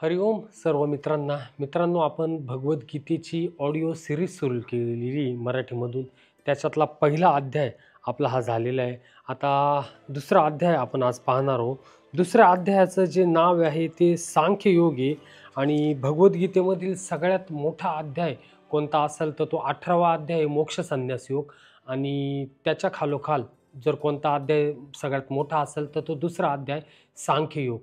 हरिओम सर्व मित्रांनो आपण भगवद्गीतेची ऑडिओ सिरीज सुरू केलेली मराठीमधून. त्याच्यातला पहिला अध्याय आपला हा झालेला आहे. आता दुसरा अध्याय आपण आज पाहणार आहोत. दुसऱ्या अध्यायाचं जे नाव आहे ते सांख्य योग आहे. आणि भगवद्गीतेमधील सगळ्यात मोठा अध्याय कोणता असेल तर तो 18वा अध्याय आहे, मोक्ष संन्यास योग. आणि त्याच्या खालोखाल जर कोणता अध्याय सगळ्यात मोठा असेल तर तो दुसरा अध्याय सांख्य योग.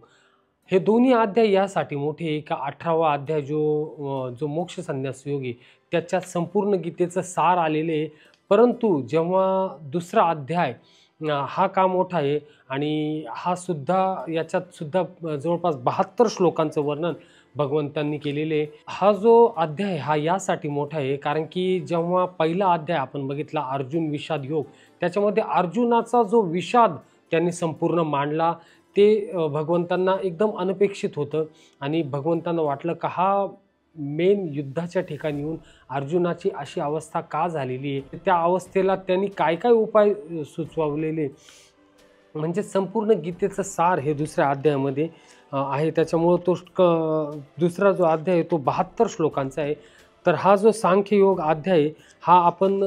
हे दोन्ही अध्याय यासाठी मोठे आहे का 18वा अध्याय जो मोक्ष संन्यास योग आहे त्याच्यात संपूर्ण गीतेचं सार आलेले आहे. परंतु जेव्हा दुसरा अध्याय हा का मोठा आहे आणि हा सुद्धा याच्यात सुद्धा जवळपास 72 श्लोकांचं वर्णन भगवंतांनी केलेले आहे. हा जो अध्याय हा यासाठी मोठा आहे कारण की जेव्हा पहिला अध्याय आपण बघितला अर्जुन विषाद योग, त्याच्यामध्ये अर्जुनाचा जो विषाद त्यांनी संपूर्ण मांडला ते भगवंतांना एकदम अनपेक्षित होतं. आणि भगवंतांना वाटलं का हा मेन युद्धाच्या ठिकाणी येऊन अर्जुनाची अशी अवस्था का झालेली आहे, त्या अवस्थेला त्यांनी काय काय उपाय सुचवलेले म्हणजे संपूर्ण गीतेचं सार हे दुसऱ्या अध्यायामध्ये आहे. त्याच्यामुळं तो दुसरा जो अध्याय आहे तो 72 श्लोकांचा आहे. तर हा जो सांख्य योग अध्याय हा आपण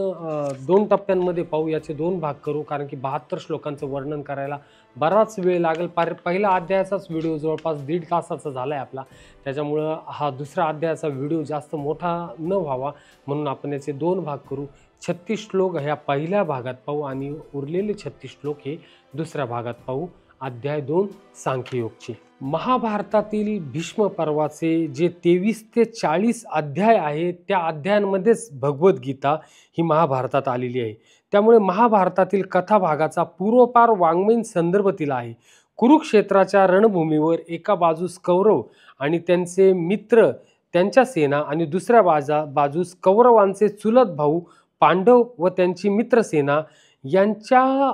2 टप्प्यांमध्ये पाहू, याचे 2 भाग करू कारण की 72 श्लोकांचं वर्णन करायला बराच वेळ लागेल. पहिला अध्यायाचाच व्हिडिओ जवळपास 1.5 तासाचा झाला आहे आपला. त्याच्यामुळं हा दुसरा अध्यायाचा व्हिडिओ जास्त मोठा न व्हावा म्हणून आपण याचे 2 भाग करू. 36 श्लोक ह्या पहिल्या भागात पाहू आणि उरलेले 36 श्लोक हे दुसऱ्या भागात पाहू. अध्याय 2 सांख्ययोगचे. महाभारतातील भीष्म पर्वाचे जे 23 ते 40 अध्याय आहेत त्या अध्यायांमध्येच भगवद्गीता ही महाभारतात आलेली आहे. त्यामुळे महाभारतातील कथा भागाचा पूर्वपार वाङ्मयीन संदर्भ तिला आहे. कुरुक्षेत्राच्या रणभूमीवर एका बाजूस कौरव आणि त्यांचे मित्र त्यांच्या सेना आणि दुसऱ्या बाजूस कौरवांचे चुलत भाऊ पांडव व त्यांची मित्रसेना यांच्या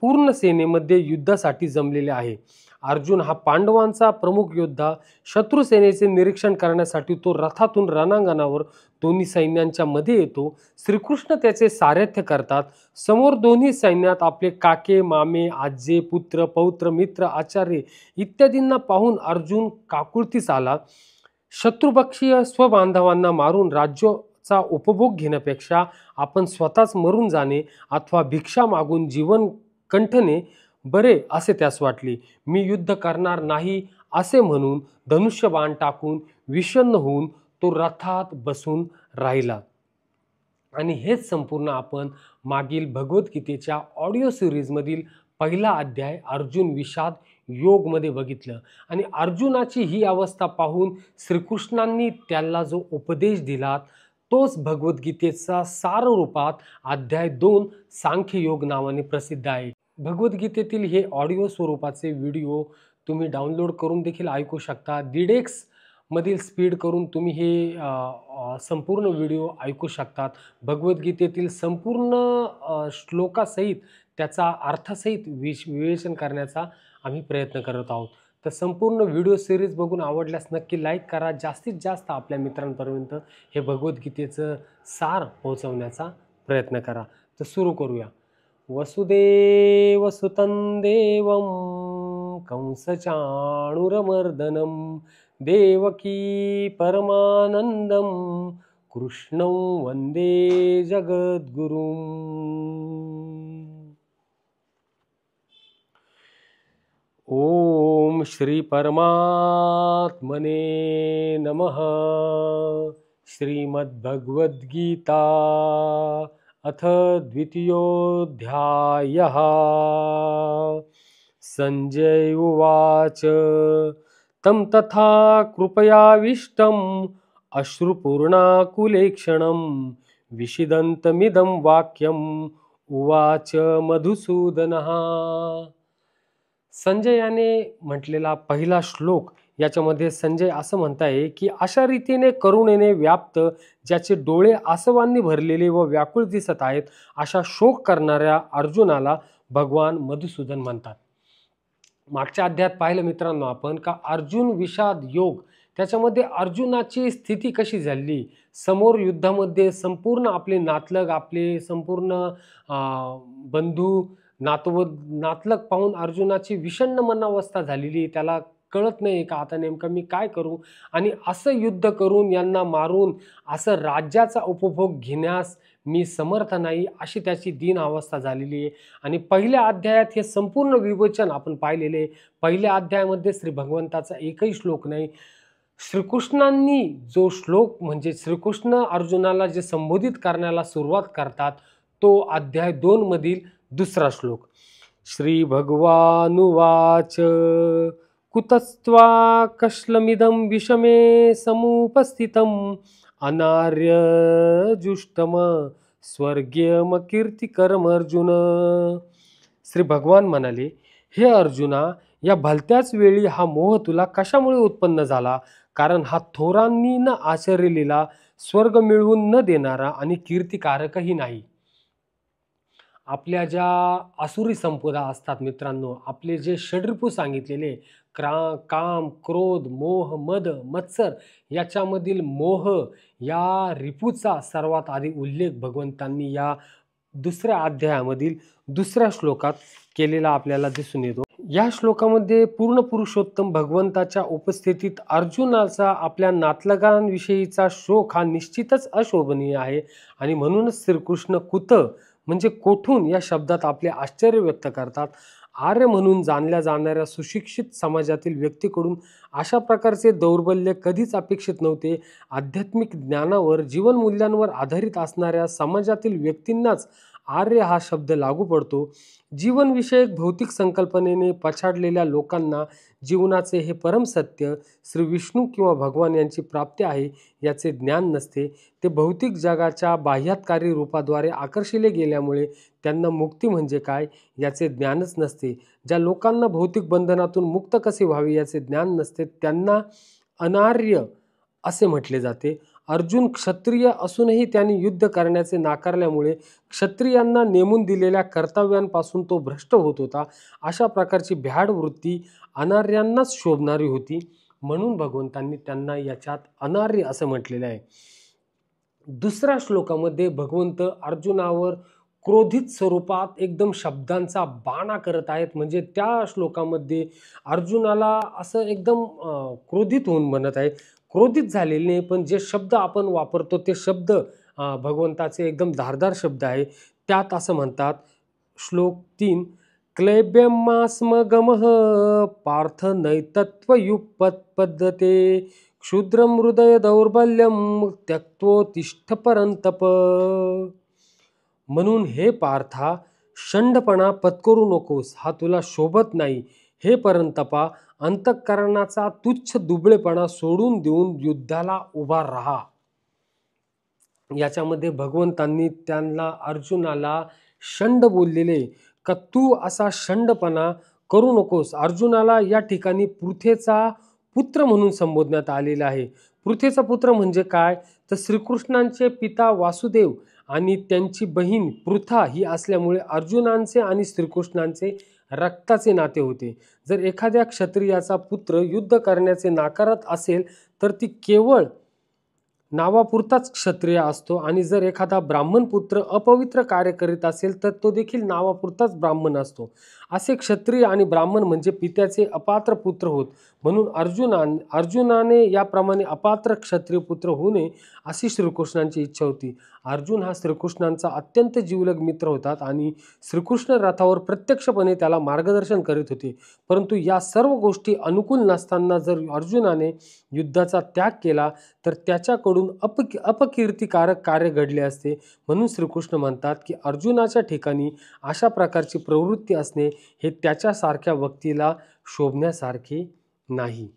पूर्ण सेनेमध्ये युद्धासाठी जमलेले आहे. अर्जुन हा पांडवांचा प्रमुख योद्धा. शत्रू सेनेचे निरीक्षण करण्यासाठी तो रथातून रणांगणावर दोन्ही सैन्यांच्या मध्ये येतो. श्रीकृष्ण त्याचे सारथ्य करतात. समोर दोन्ही सैन्यात आपले काके, मामे, आजे, पुत्र, पौत्र, मित्र, आचार्य इत्यादींना पाहून अर्जुन काकुळतीस आला. शत्रुपक्षीय स्वबांधवांना मारून राज्याचा उपभोग घेण्यापेक्षा आपण स्वतःच मरून जाणे अथवा भिक्षा मागून जीवन कंठणे बरे असे त्यास वाटले. मी युद्ध करणार नाही असे म्हणून धनुष्यबाण टाकून विषण्ण होऊन तो रथात बसून राहिला. आणि हेच संपूर्ण आपण मागील भगवद्गीतेच्या ऑडिओ सिरीजमधील पहिला अध्याय अर्जुन विषाद योगमध्ये बघितलं. आणि अर्जुनाची ही अवस्था पाहून श्रीकृष्णांनी त्याला जो उपदेश दिला तोच भगवद्गीतेचा सार रूपात अध्याय 2 सांख्ययोग नावाने प्रसिद्ध आहे. भगवद्गीतेतील हे ऑडिओ स्वरूपाचे व्हिडिओ तुम्ही डाउनलोड करून देखील ऐकू शकता. 1.5x मधील स्पीड करून तुम्ही हे संपूर्ण व्हिडिओ ऐकू शकतात. भगवद्गीतेतील संपूर्ण श्लोकासहित त्याचा अर्थसहित विवेचन करण्याचा आम्ही प्रयत्न करत आहोत. तर संपूर्ण व्हिडिओ सिरीज बघून आवडल्यास नक्की लाईक करा. जास्तीत जास्त आपल्या मित्रांपर्यंत हे भगवद्गीतेचं सार पोहोचवण्याचा प्रयत्न करा. तर सुरू करूया. वसुदेवसुतं देवं कंसचाणूरमर्दनं देवकी परमानंदं कृष्णं वंदे जगद्गुरुं. ओम श्री परमात्मने नमः. श्रीमद्भगवद्गीता अथ द्वितीयोऽध्यायः. संजय उवाच तं तथा कृपयाविष्टम् अश्रुपूर्णाकुलेक्षणं विषिदन्तमिदं वाक्यम् उवाच मधुसूदनः. संजय याने म्हटलेला पहिला श्लोक याच्यामध्ये संजय असं म्हणताय की अशा रीतीने करुणेने व्याप्त, ज्याचे डोळे आसवांनी भरलेले व व्याकुळ दिसत आहेत, अशा शोक करणाऱ्या अर्जुनाला भगवान मधुसूदन म्हणतात. मागच्या अध्यायात पाहिलं मित्रांनो आपण का अर्जुन विषाद योग त्याच्यामध्ये अर्जुनाची स्थिती कशी झाली. समोर युद्धामध्ये संपूर्ण आपले नातलग, आपले संपूर्ण बंधू नातलग पाहून अर्जुनाची विषण्ण मनावस्था झालेली. त्याला कळत नाही का आता नेमकं मी काय करू, आणि असं युद्ध करून यांना मारून असं राज्याचा उपभोग घेण्यास मी समर्थ नाही, अशी त्याची दीन अवस्था झालेली आहे. आणि पहिल्या अध्यायात हे संपूर्ण विवेचन आपण पाहिलेले आहे. पहिल्या अध्यायामध्ये श्री भगवंताचा एकही श्लोक नाही. श्रीकृष्णांनी जो श्लोक म्हणजे श्रीकृष्ण अर्जुनाला जे संबोधित करण्याला सुरुवात करतात तो अध्याय 2 मधील दुसरा श्लोक. श्री भगवानुवाच कुतस्त्वा कश्लमिदं विषमे समुपस्थितम् अनार्यजुष्टम स्वर्गीयमकीर्तिकरम अर्जुन. श्री भगवान म्हणाले, हे अर्जुना, या भलत्याच वेळी हा मोह तुला कशामुळे उत्पन्न झाला? कारण हा थोरांनी न आचरलेला, स्वर्ग मिळवून न देणारा आणि कीर्तिकारकही नाही. आपल्या ज्या आसुरी संपदा असतात मित्रांनो, आपले जे षड्रिपू सांगितलेले काम, क्रोध, मोह, मद, मत्सर, याच्यामधील मोह या रिपूचा सर्वात आधी उल्लेख भगवंतांनी या दुसऱ्या अध्यायामधील दुसऱ्या श्लोकात केलेला आपल्याला दिसून येतो. या श्लोकामध्ये पूर्ण पुरुषोत्तम भगवंताच्या उपस्थितीत अर्जुनाचा आपल्या नातलगांविषयीचा शोक हा निश्चितच अशोभनीय आहे. आणि म्हणूनच श्रीकृष्ण कुत म्हणजे कोठून या शब्दात आपले आश्चर्य व्यक्त करतात. आर्य म्हणून जाणल्या जाणाऱ्या सुशिक्षित समाजातील व्यक्तीकडून अशा प्रकारचे दौर्बल्य कधीच अपेक्षित नव्हते. आध्यात्मिक ज्ञानावर, जीवनमूल्यांवर आधारित असणाऱ्या समाजातील व्यक्तींनाच आर्य हा शब्द लागू पडतो. जीवनविषयक भौतिक संकल्पनेने पछाडलेल्या लोकांना जीवनाचे हे परम सत्य श्री विष्णू किंवा भगवान यांची प्राप्ती आहे याचे ज्ञान नसते. ते भौतिक जगाच्या बाह्यातकारी रूपाद्वारे आकर्षिले गेल्यामुळे त्यांना मुक्ती म्हणजे काय याचे ज्ञानच नसते. ज्या लोकांना भौतिक बंधनातून मुक्त कसे व्हावे याचे ज्ञान नसते त्यांना अनार्य असे म्हटले जाते. अर्जुन क्षत्रिय असूनही त्यांनी युद्ध करण्याचे नाकारल्यामुळे क्षत्रियांना नेमून दिलेल्या कर्तव्यांपासून तो भ्रष्ट होत होता. अशा प्रकारची भ्याड वृत्ती अनार्यांनाच शोभणारी होती. म्हणून भगवंतांनी त्यांना याच्यात अनार्य असं म्हटलेलं आहे. दुसऱ्या श्लोकामध्ये भगवंत अर्जुनावर क्रोधित स्वरूपात एकदम शब्दांचा बाणा करत आहेत. म्हणजे त्या श्लोकामध्ये अर्जुनाला असं एकदम क्रोधित होऊन म्हणत आहे. क्रोधित झालेले नाही, पण जे शब्द आपण वापरतो ते शब्द भगवंताचे एकदम धारदार शब्द आहे. त्यात असं म्हणतात, श्लोक 3, क्लैब्यमास्मगमः पार्थ नैतत्वयुपपद्यते क्षुद्रम हृदय दौर्बल्यम त्यक्त्वोत्तिष्ठ परंतप. म्हणून हे पार्था, षंडपणा पत्करू नकोस, हा तुला शोभत नाही. हे परंतपा, अंतःकरणाचा तुच्छ दुबळेपणा सोडून देऊन युद्धाला उभा राहा. याच्यामध्ये भगवंतांनी त्यांना अर्जुनाला षंड बोललेले का तू असा षंडपणा करू नकोस. अर्जुनाला या ठिकाणी पृथेचा पुत्र म्हणून संबोधण्यात आलेला आहे. पृथेचा पुत्र म्हणजे काय, तर श्रीकृष्णांचे पिता वासुदेव आणि त्यांची बहीण पृथा ही असल्यामुळे अर्जुनांचे आणि श्रीकृष्णांचे रक्ताचे नाते होते. जर एखाद्या क्षत्रियाचा पुत्र युद्ध करण्याचे नाकारत असेल तर ती केवळ नावापुरताच क्षत्रिय असतो, आणि जर एखादा ब्राह्मण पुत्र अपवित्र कार्य करीत असेल तर तो देखील नावापुरताच ब्राह्मण असतो. असे क्षत्रिय आणि ब्राह्मण म्हणजे पित्याचे अपात्र पुत्र होत. म्हणून अर्जुनाने याप्रमाणे अपात्र क्षत्रिय पुत्र होऊ नये अशी श्रीकृष्णांची इच्छा होती. अर्जुन हा श्रीकृष्णांचा अत्यंत जीवलग मित्र होता आणि श्रीकृष्ण रथावर प्रत्यक्षपणे त्याला मार्गदर्शन करीत होते. परंतु या सर्व गोष्टी अनुकूल नसताना जर अर्जुनाने युद्धाचा त्याग केला तर त्याच्याकडून अपकीर्तिकारक कार्य घडले असते. म्हणून श्रीकृष्ण म्हणतात की अर्जुनाच्या ठिकाणी अशा प्रकारची प्रवृत्ती असणे हे त्याच्यासारख्या व्यक्तीला शोभण्यासारखे नाही.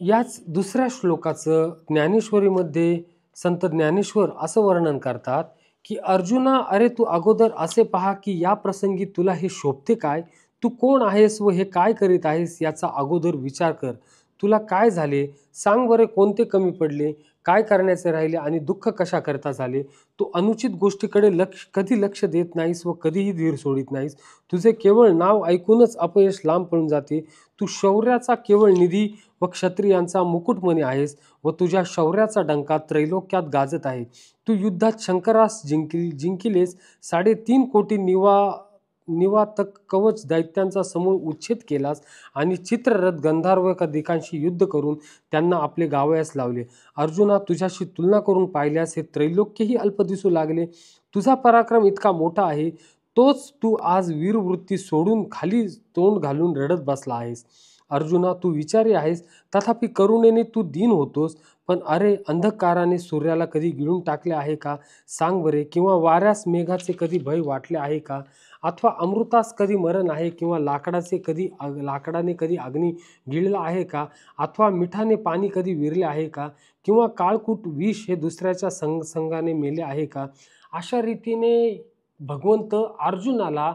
याच दुसऱ्या श्लोकाचं ज्ञानेश्वरीमध्ये संत ज्ञानेश्वर असं वर्णन करतात की अर्जुना, अरे तू अगोदर असे पहा की या प्रसंगी तुला हे शोभते काय? तू कोण आहेस व हे काय करीत आहेस याचा अगोदर विचार कर. तुला काय झाले सांग बरे, कोणते कमी पडले, काय करण्याचे राहिले आणि दुःख कशा करता झाले? तू अनुचित गोष्टीकडे कधी लक्ष देत नाहीस व कधीही धीर सोडित नाहीस. तुझे केवळ नाव ऐकूनच अपयश लांब पळून जाते. तू शौर्याचा केवळ निधी व क्षत्रियांचा मुकुटमणी आहेस व तुझ्या शौर्याचा डंका त्रैलोक्यात गाजत आहे. तू युद्धात शंकरास जिंकिलेस. 3.5 कोटी निवातक कवच दैत्यांचा समूळ उच्छेद केलास आणि चित्ररथ गंधर्व दिकांशी युद्ध करून त्यांना आपले गावयास लावले. अर्जुना, तुझ्याशी तुलना करून पाहिल्यास हे त्रैलोक्यही अल्प दिसू लागले. तुझा पराक्रम इतका मोठा आहे, तोच तू आज वीरवृत्ती सोडून खाली तोंड घालून रडत बसला आहेस. अर्जुना, तू विचारी आहेस, तथापि करुणेने तू दीन होतोस. पण अरे, अंधकाराने सूर्याला कधी गिळून टाकले आहे का? सांग बरे. किंवा वाऱ्यास मेघाचे कधी भय वाटले आहे का? अथवा अमृतास कधी मरण आहे? किंवा लाकडाने कधी अग्नी गिळला आहे का? अथवा मिठाने पाणी कधी विरले आहे का? किंवा काळकूट विष हे दुसऱ्याच्या संगाने मेले आहे का? अशा रीतीने भगवंत अर्जुनाला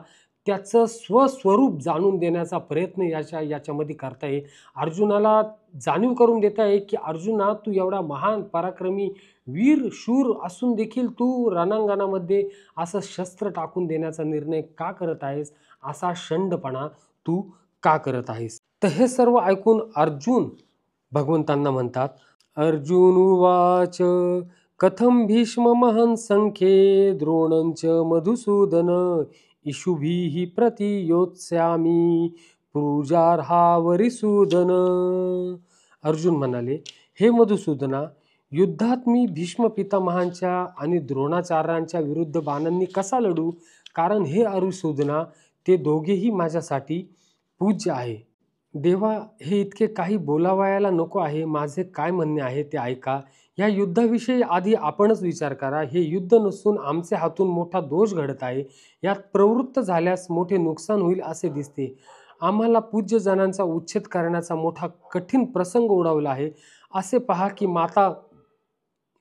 त्याचं स्वस्वरूप जाणून देण्याचा प्रयत्न याच्यामध्ये करताय. अर्जुनाला जाणीव करून देत आहे की अर्जुना, तू एवढा महान पराक्रमी वीर शूर असून देखील तू रणांगणामध्ये असं शस्त्र टाकून देण्याचा निर्णय का करत आहेस? असा षंडपणा तू का करत आहेस? तर हे सर्व ऐकून अर्जुन भगवंतांना म्हणतात, अर्जुन उवाच कथम भीष्म महन् संख्ये द्रोणंच मधुसूदन इषुभिः प्रतियोत्स्यामि पूजार्हावरिसूदन. अर्जुन म्हणाले, हे मधुसूदना, युद्धात मी भीष्म पितामहांच्या आणि द्रोणाचार्यांच्या विरुद्ध बाणांनी कसा लढू? कारण हे अरिसूदना, ते दोघेही माझ्यासाठी पूज्य आहे. देवा, हे इतके काही बोलावयाला नको आहे. माझे काय म्हणणे आहे ते ऐका. या युद्धाविषयी आधी आपणच विचार करा. हे युद्ध नसून आमचे हातून मोठा दोष घडत आहे. यात प्रवृत्त झाल्यास मोठे नुकसान होईल असे दिसते. आम्हाला पूज्य जनांचा उच्छेद करण्याचा मोठा कठीण प्रसंग ओढवला आहे. असे पहा की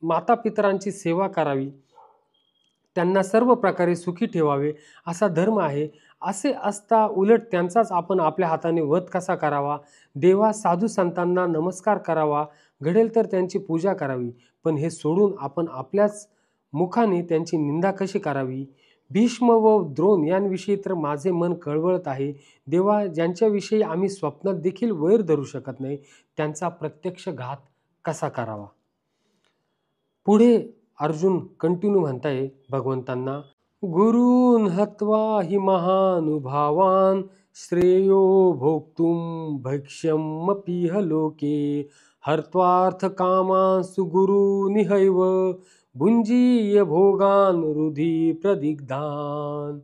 माता पितरांची सेवा करावी, त्यांना सर्व प्रकारे सुखी ठेवावे असा धर्म आहे. असे असता उलट त्यांचाच आपण आपल्या हाताने वध कसा करावा? देवा, साधू संतांना नमस्कार करावा, घडेल तर त्यांची पूजा करावी. पण हे सोडून आपण आपल्याच मुखाने त्यांची निंदा कशी करावी? भीष्म व द्रोण यांविषयी तर माझे मन कळवळत आहे. देवा, ज्यांच्याविषयी आम्ही स्वप्नात देखील वैर धरू शकत नाही, त्यांचा प्रत्यक्ष घात कसा करावा? पुढे अर्जुन कंटिन्यू म्हणताय भगवंतांना, गुरून् हत्वा हि महानुभावान् श्रेयो भोक्तुं भक्ष्यमपीह लोके हर्त्वार्थ कामांसु गुरुनिहैव भुंजीय भोगान् हृदि प्रदिग्धान्.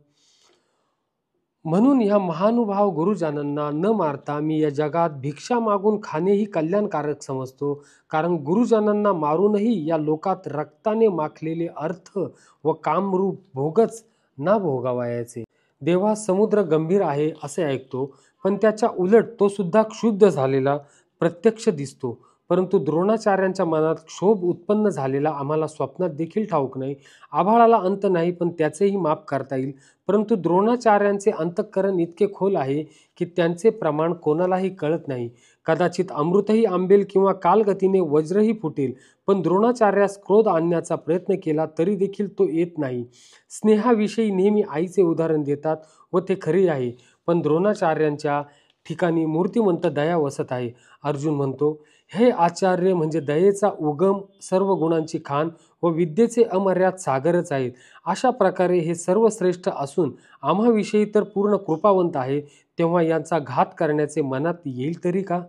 म्हणून या महानुभाव गुरुजनांना न मारता मी या जगात भिक्षा मागून खाणेही कल्याणकारक समजतो. कारण गुरुजनांना मारूनही या लोकात रक्ताने माखलेले अर्थ व कामरूप भोगच ना भोगावयाचे. देवा, समुद्र गंभीर आहे असे ऐकतो, पण त्याच्या उलट तो सुद्धा क्षुब्ध झालेला प्रत्यक्ष दिसतो. परंतु द्रोणाचार्यांच्या मनात क्षोभ उत्पन्न झालेला आम्हाला स्वप्नात देखील ठाऊक नाही. आभाळाला अंत नाही, पण त्याचेही माप करता येईल. परंतु द्रोणाचार्यांचे अंतःकरण इतके खोल आहे की त्यांचे प्रमाण कोणालाही कळत नाही. कदाचित अमृतही आंबेल किंवा कालगतीने वज्रही फुटेल, पण द्रोणाचार्यास क्रोध आणण्याचा प्रयत्न केला तरी देखील तो येत नाही. स्नेहाविषयी नेहमी आईचे उदाहरण देतात व ते खरे आहे, पण द्रोणाचार्यांच्या ठिकाणी मूर्तिमंत दया वसत आहे. अर्जुन म्हणतो, हे आचार्य म्हणजे दयेचा उगम, सर्व गुणांची खाण व विद्येचे अमर्याद सागरच आहेत. अशा प्रकारे हे सर्व श्रेष्ठ असून आम्हाविषयी तर पूर्ण कृपावंत आहे. तेव्हा यांचा घात करण्याचे मनात येईल तरी का?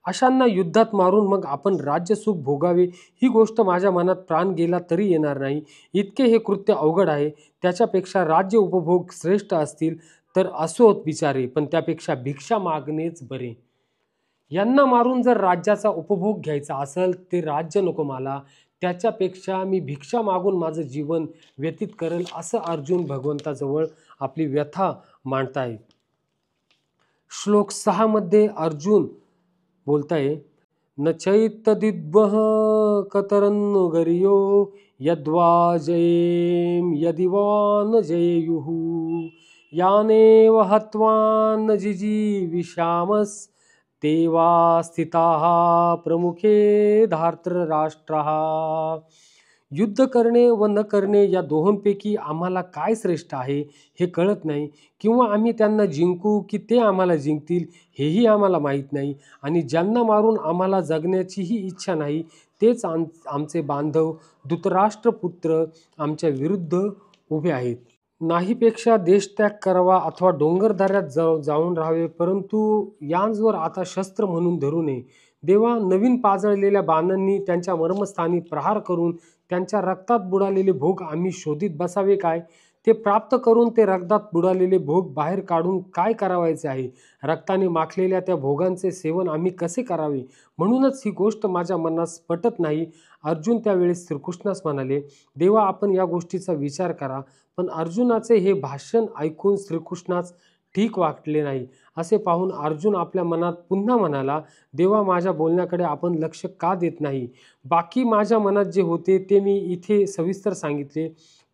अशांना युद्धात मारून मग आपण राज्यसुख भोगावे ही गोष्ट माझ्या मनात प्राण गेला तरी येणार नाही. इतके हे कृत्य अवघड आहे. त्याच्यापेक्षा राज्य उपभोग श्रेष्ठ असतील तर असोत बिचारे, पण त्यापेक्षा भिक्षा मागणेच बरे. यांना मारून जर राज्याचा उपभोग घ्यायचा असेल ते राज्य नको मला, त्याच्यापेक्षा मी भिक्षा मागून माझं जीवन व्यतीत करेल, असं अर्जुन भगवंताजवळ आपली व्यथा मांडताय. श्लोक 6 मध्ये अर्जुन बोलताय, न चैतदिद्वह कतरन्नु गरियो यद्वा जयेम यदि वा न जयेयुः यानेव हत्वा न जिजीविषामस् तेवा स्थिताः प्रमुखे धार्तराष्ट्राः. युद्ध करणे व न करणे या दोहोंपैकी आम्हाला काय श्रेष्ठ आहे हे कळत नाही, किंवा आम्ही त्यांना जिंकू की ते आम्हाला जिंकतील हेही आम्हाला माहीत नाही. आणि ज्यांना मारून आम्हाला जगण्याचीही इच्छा नाही तेच आमचे बांधव धृतराष्ट्रपुत्र आमच्या विरुद्ध उभे आहेत. नाहीपेक्षा देशत्याग करावा अथवा डोंगरदऱ्यात जाऊन राहावे, परंतु यांजवर आता शस्त्र म्हणून धरू नये. देवा, नवीन पाजळलेल्या बाणांनी त्यांच्या मर्मस्थानी प्रहार करून त्यांच्या रक्तात बुडालेले भोग आम्ही शोधित बसावे काय? ते प्राप्त करून ते रक्तात बुडालेले भोग बाहेर काढून काय करावायचे आहे? रक्ताने माखलेल्या त्या भोगांचे सेवन आम्ही कसे करावे? म्हणूनच ही गोष्ट माझ्या मनास पटत नाही. अर्जुन त्यावेळेस श्रीकृष्णास म्हणाले, देवा, आपण या गोष्टीचा विचार करा. पण अर्जुनाचे हे भाषण ऐकून श्रीकृष्णास ठीक वाटले नाही. असे पाहून अर्जुन आपल्या मनात पुन्हा म्हणाला, देवा, माझ्या बोलण्याकडे आपण लक्ष का देत नाही? बाकी माझ्या मनात जे होते ते मी इथे सविस्तर सांगितले,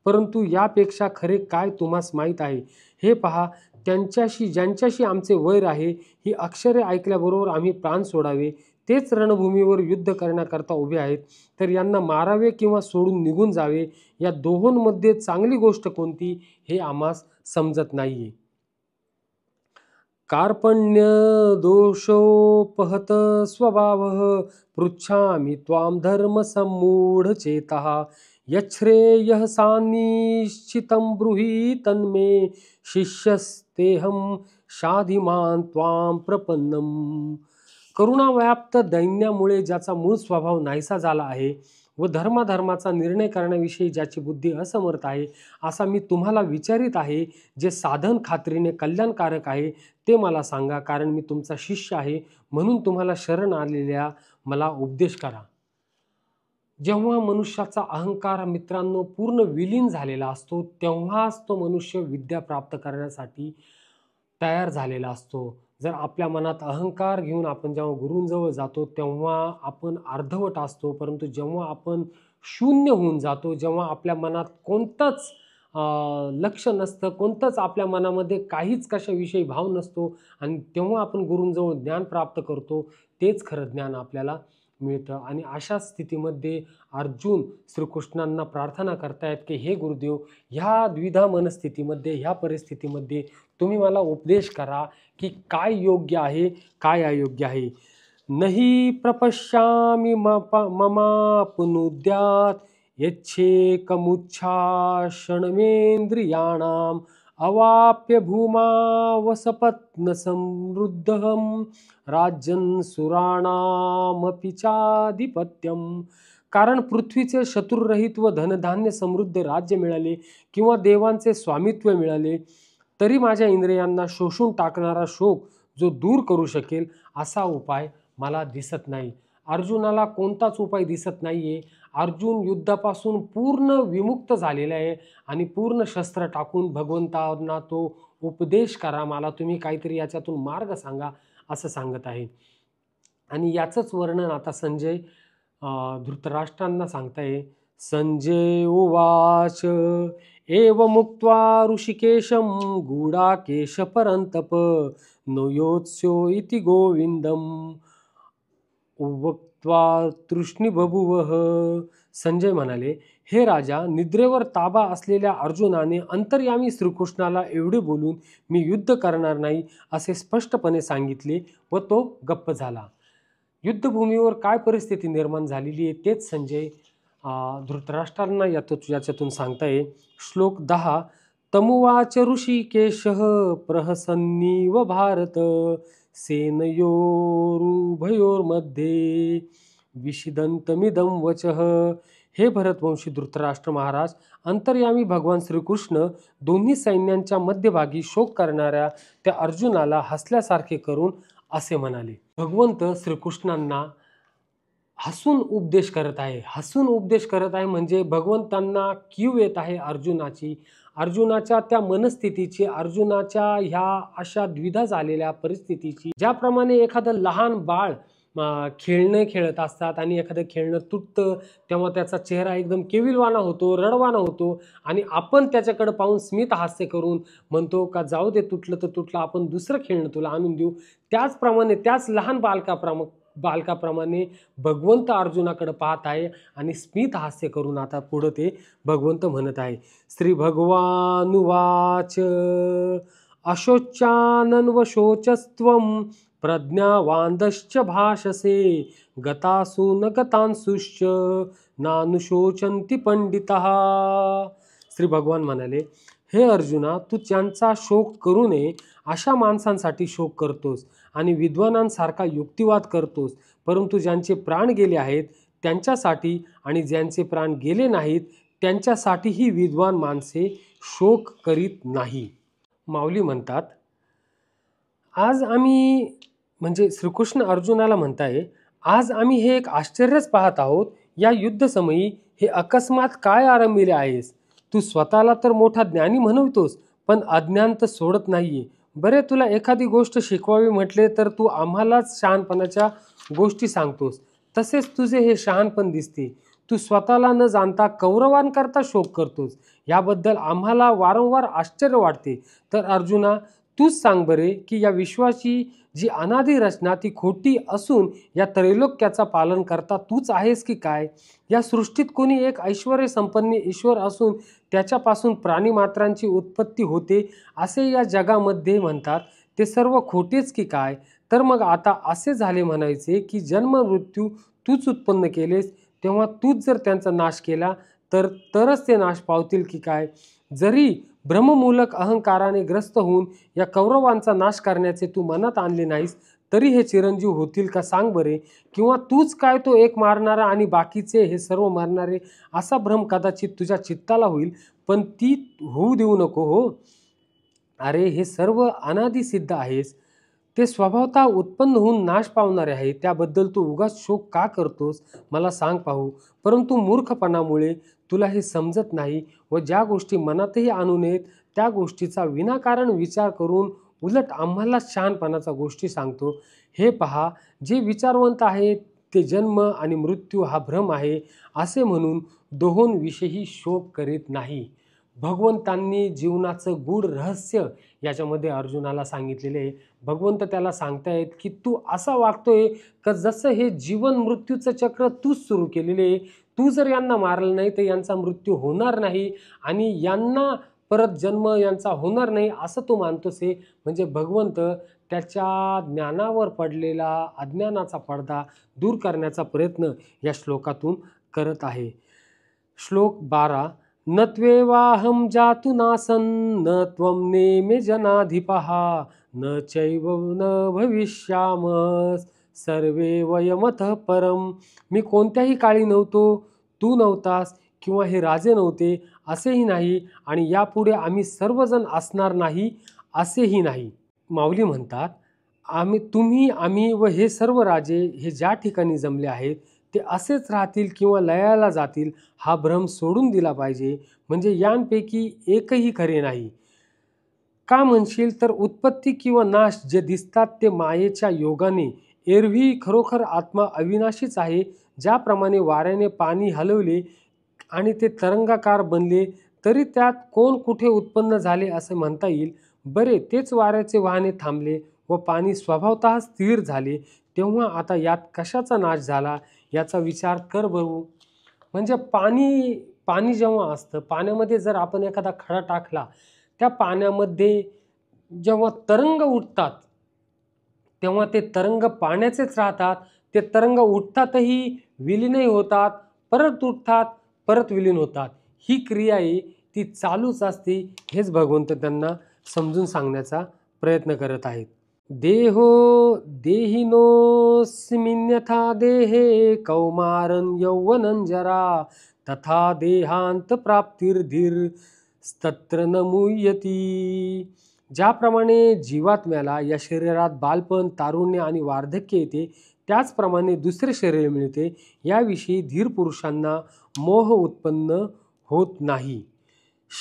परंतु यापेक्षा खरे काय तुम्हास माहीत आहे? हे पहा, ज्यांच्याशी आमचे वैर आहे, ही अक्षरे ऐकल्याबरोबर आम्ही प्राण सोडावे. तेच रणभूमीवर युद्ध करण्याकरता उभे आहेत, तर यांना मारावे किंवा सोडून निघून जावे, या दोहोंमध्ये चांगली गोष्ट कोणती हे आम्हास समजत नाहीये. कार्पण्य दोषोपहत स्वभाव पृच्छामि त्वां धर्म सम्मूढ चेतः यच्छ्रेयः सानिश्चितं ब्रूहि तन्मे शिष्यस्तेहं शाधिमान् त्वां प्रपन्नम्. करुणाव्याप्त दैन्यामुळे ज्याचा मूळ स्वभाव नाहीसा झाला आहे व धर्माधर्माचा निर्णय करण्याविषयी ज्याची बुद्धी असमर्थ आहे, असा मी तुम्हाला विचारित आहे. जे साधन खात्रीने कल्याणकारक आहे ते मला सांगा, कारण मी तुमचा शिष्य आहे. म्हणून तुम्हाला शरण आलेल्या मला उपदेश करा. जेव्हा मनुष्याचा अहंकार मित्रांनो पूर्ण विलीन झालेला असतो, तेव्हाच तो मनुष्य विद्या प्राप्त करण्यासाठी तयार झालेला असतो. जर आपल्या मनात अहंकार घेऊन आपण जेव्हा गुरूंजवळ जातो तेव्हा आपण अर्धवट असतो, परंतु जेव्हा आपण शून्य होऊन जातो, जेव्हा आपल्या मनात कोणतंच लक्ष नसतं, कोणतंच आपल्या मनामध्ये काहीच कशाविषयी भाव नसतो, आणि तेव्हा आपण गुरूंजवळ ज्ञान प्राप्त करतो, तेच खरं ज्ञान आपल्याला मिळतं. आणि अशा स्थितीमध्ये अर्जुन श्रीकृष्णांना प्रार्थना करतायत की हे गुरुदेव, ह्या द्विधा मनस्थितीमध्ये, ह्या परिस्थितीमध्ये तुम्ही मला उपदेश करा की काय योग्य आहे, काय अयोग्य आहे. नहि प्रपश्यामि ममापनुद्यात् यच्छेकमुच्छाषणमेन्द्रियाणाम् अवाप्य भूमा वसपत्न समृद्धहं राज्यं सुराणामपि चाधिपत्यम. कारण पृथ्वीचे शत्रुरहित व धनधान्य समृद्ध राज्य मिळाले किंवा देवांचे स्वामित्व मिळाले, तरी माझ्या इंद्रियांना शोषून टाकणारा शोक जो दूर करू शकेल असा उपाय मला दिसत नाही. अर्जुनाला कोणताच उपाय दिसत नाहीये. अर्जुन युद्धापासून पूर्ण विमुक्त झालेला आहे आणि पूर्ण शस्त्र टाकून भगवंतांना तो उपदेश करा, मला तुम्ही काहीतरी याच्यातून मार्ग सांगा, असं सांगत आहे. आणि याचंच वर्णन आता संजय धृतराष्ट्रांना सांगताय. संजय उवाच एवमुक्त्वा ऋषिकेशं गूढाकेश परन्तप न योत्स्यो इति गोविंदम उवक्त्वा तृष्णी बभुवः. संजय म्हणाले, हे राजा, निद्रेवर ताबा असलेल्या अर्जुनाने अंतर्यामी श्रीकृष्णाला एवढे बोलून मी युद्ध करणार नाही असे स्पष्टपणे सांगितले व तो गप्प झाला. युद्धभूमीवर काय परिस्थिती निर्माण झालेली आहे तेच संजय धृतराष्ट्रांना याच्यातून सांगताय. श्लोक 10. तमुवाच ऋषिकेशः प्रहसन्नीव भारत सेनयोरुभयोर्मध्ये विषिदन्तमिदं वचः. हे भरतवंशी धृतराष्ट्र महाराज, अंतर्यामी भगवान श्रीकृष्ण दोन्ही सैन्यांच्या मध्यभागी शोक करणाऱ्या त्या अर्जुनाला हसल्यासारखे करून असे म्हणाले. भगवंत श्रीकृष्णांना हसून उपदेश करत आहे. हसून उपदेश करत आहे म्हणजे भगवंतांना कीव येत आहे अर्जुनाची, अर्जुनाच्या त्या मनस्थितीची, अर्जुनाच्या ह्या अशा द्विधा झालेल्या परिस्थितीची. ज्याप्रमाणे एखादं लहान बाळ खेळणं खेळत असतात आणि एखादं खेळणं तुटतं तेव्हा त्याचा चेहरा एकदम केविलवाना होतो, रडवाना होतो, आणि आपण त्याच्याकडे पाहून स्मित हास्य करून म्हणतो का जाऊ दे, तुटलं तर तुटलं, आपण दुसरं खेळणं तुला आणून देऊ. त्याचप्रमाणे त्याच लहान बालकाप्रमाणे भगवंत अर्जुनाकडे पाहत आहे आणि स्मित हास्य करून आता पुढं ते भगवंत म्हणत आहे. श्री भगवानुवाच अशोचानन व शोचस्त्वं प्रज्ञावांदश्च भाषसे गतासु न गतांसुश्च नानुशोचन्ति पंडितः. श्री भगवान म्हणाले, हे अर्जुना, तू त्यांचा शोक करू नये अशा माणसांसाठी शोक करतोस आणि विद्वानांसारखा युक्तिवाद करतोस, परंतु ज्यांचे प्राण गेले आहेत त्यांच्यासाठी आणि ज्यांचे प्राण गेले नाहीत त्यांच्यासाठीही विद्वान माणसे शोक करीत नाही. माऊली म्हणतात, आज आम्ही म्हणजे श्रीकृष्ण अर्जुनाला म्हणताय, आज आम्ही हे एक आश्चर्यच पाहत आहोत. या युद्धसमयी हे अकस्मात काय आरंभिले आहेस? तू स्वतःला तर मोठा ज्ञानी म्हणवतोस, पण अज्ञान तर सोडत नाहीये. बरे, तुला एखादी गोष्ट शिकवावी म्हटले तर तू आम्हालाच शहाणपणाच्या गोष्टी सांगतोस. तसेच तुझे हे शहाणपण दिसते. तू स्वतःला न जाणता कौरवांकरता शोक करतोस. याबद्दल आम्हाला वारंवार आश्चर्य वाटते. तर अर्जुना, तूच सांग बरे की या विश्वाची जी अनादी रचना ती खोटी असून या त्रैलोक्याचा पालन करता तूच आहेस की काय? या सृष्टीत कोणी एक ऐश्वर्य संपन्न ईश्वर असून त्याच्यापासून प्राणीमात्रांची उत्पत्ती होते असे या जगामध्ये म्हणतात, ते सर्व खोटेच की काय? तर मग आता असे झाले म्हणायचे की जन्म मृत्यू तूच उत्पन्न केलेस, तेव्हा तूच जर त्यांचा नाश केला तरच ते नाश पावतील की काय? जरी भ्रममूलक अहंकाराने ग्रस्त होऊन या कौरवांचा नाश करण्याचे तू मनात आणले नाहीस, तरी हे चिरंजीव होतील का सांग बरे? किंवा तूच काय तो एक मारणारा आणि बाकीचे हे सर्व मारणारे, असा भ्रम कदाचित तुझ्या चित्ताला होईल, पण ती होऊ देऊ नको हो. अरे, हे सर्व अनादी सिद्ध आहेस. ते स्वभावतः उत्पन्न होऊन नाश पावणारे आहे. त्याबद्दल तू उगाच शोक का करतोस मला सांग पाहू. परंतु मूर्खपणामुळे तुला हे समजत नाही व ज्या गोष्टी मनातही आणू नयेत त्या गोष्टीचा विनाकारण विचार करून उलट आम्हाला शहाणपणाच्या गोष्टी सांगतो. हे पहा, जे विचारवंत आहेत ते जन्म आणि मृत्यू हा भ्रम आहे असे म्हणून दोहोंविषयी शोक करीत नाही. भगवंतांनी जीवनाचं गूढ रहस्य याच्यामध्ये अर्जुनाला सांगितलेले आहे. भगवंत त्याला सांगतायत की तू असा वागतोय का जसं हे जीवन मृत्यूचं चक्र तूच सुरू केलेले आहे. तू जर यांना मारलं नाही तर यांचा मृत्यू होणार नाही आणि यांना परत जन्म यांचा होणार नाही असं तू मानतोस आहे. म्हणजे भगवंत त्याच्या ज्ञानावर पडलेला अज्ञानाचा पडदा दूर करण्याचा प्रयत्न या श्लोकातून करत आहे. श्लोक 12. न त्वेवाहं जातु नासन् न त्वं नेमे जनाधिपः न चैव न भविष्यामः सर्वे वयमतः परम. मी कोणत्याही काळी नव्हतो, तू नव्हतास किंवा हे राजे नव्हते असेही नाही आणि यापुढे आम्ही सर्वजण असणार नाही असेही नाही. माऊली म्हणतात, आम्ही व हे सर्व राजे हे ज्या ठिकाणी जमले आहेत ते असेच राहतील किंवा लयाला जातील हा भ्रम सोडून दिला पाहिजे. म्हणजे यांपैकी एकही खरे नाही. का म्हणशील तर उत्पत्ती किंवा नाश जे दिसतात ते मायेच्या योगाने, एरवी खरोखर आत्मा अविनाशीच आहे. ज्याप्रमाणे वाऱ्याने पाणी हलवले आणि ते तरंगाकार बनले तरी त्यात कोण कुठे उत्पन्न झाले असे म्हणता येईल. बरे, तेच वाऱ्याचे वाहने थांबले व पाणी स्वभावतः स्थिर झाले, तेव्हा आता यात कशाचा नाश झाला याचा विचार कर बघू. म्हणजे पाणी जेव्हा असतं, पाण्यामध्ये जर आपण एखादा खडा टाकला, त्या पाण्यामध्ये जेव्हा तरंग उठतात तेव्हा ते तरंग पाण्याचेच राहतात. ते तरंग उठतातही, विलीनही होतात, परत उठतात, परत विलीन होतात. ही क्रिया आहे ती चालूच असते. हेच भगवंत त्यांना समजून सांगण्याचा प्रयत्न करत आहेत. देहो देहिनोऽस्मिन्यथा देहे कौमारं यौवनं जरा तथा देहांत प्राप्तिर्धीर्स्तत्र न मुह्यति. ज्याप्रमाणे जीवात्म्याला या शरीरात बालपण, तारुण्य आणि वार्धक्य येते, त्याचप्रमाणे दुसरे शरीर मिळते. याविषयी धीर पुरुषांना मोह उत्पन्न होत नाही.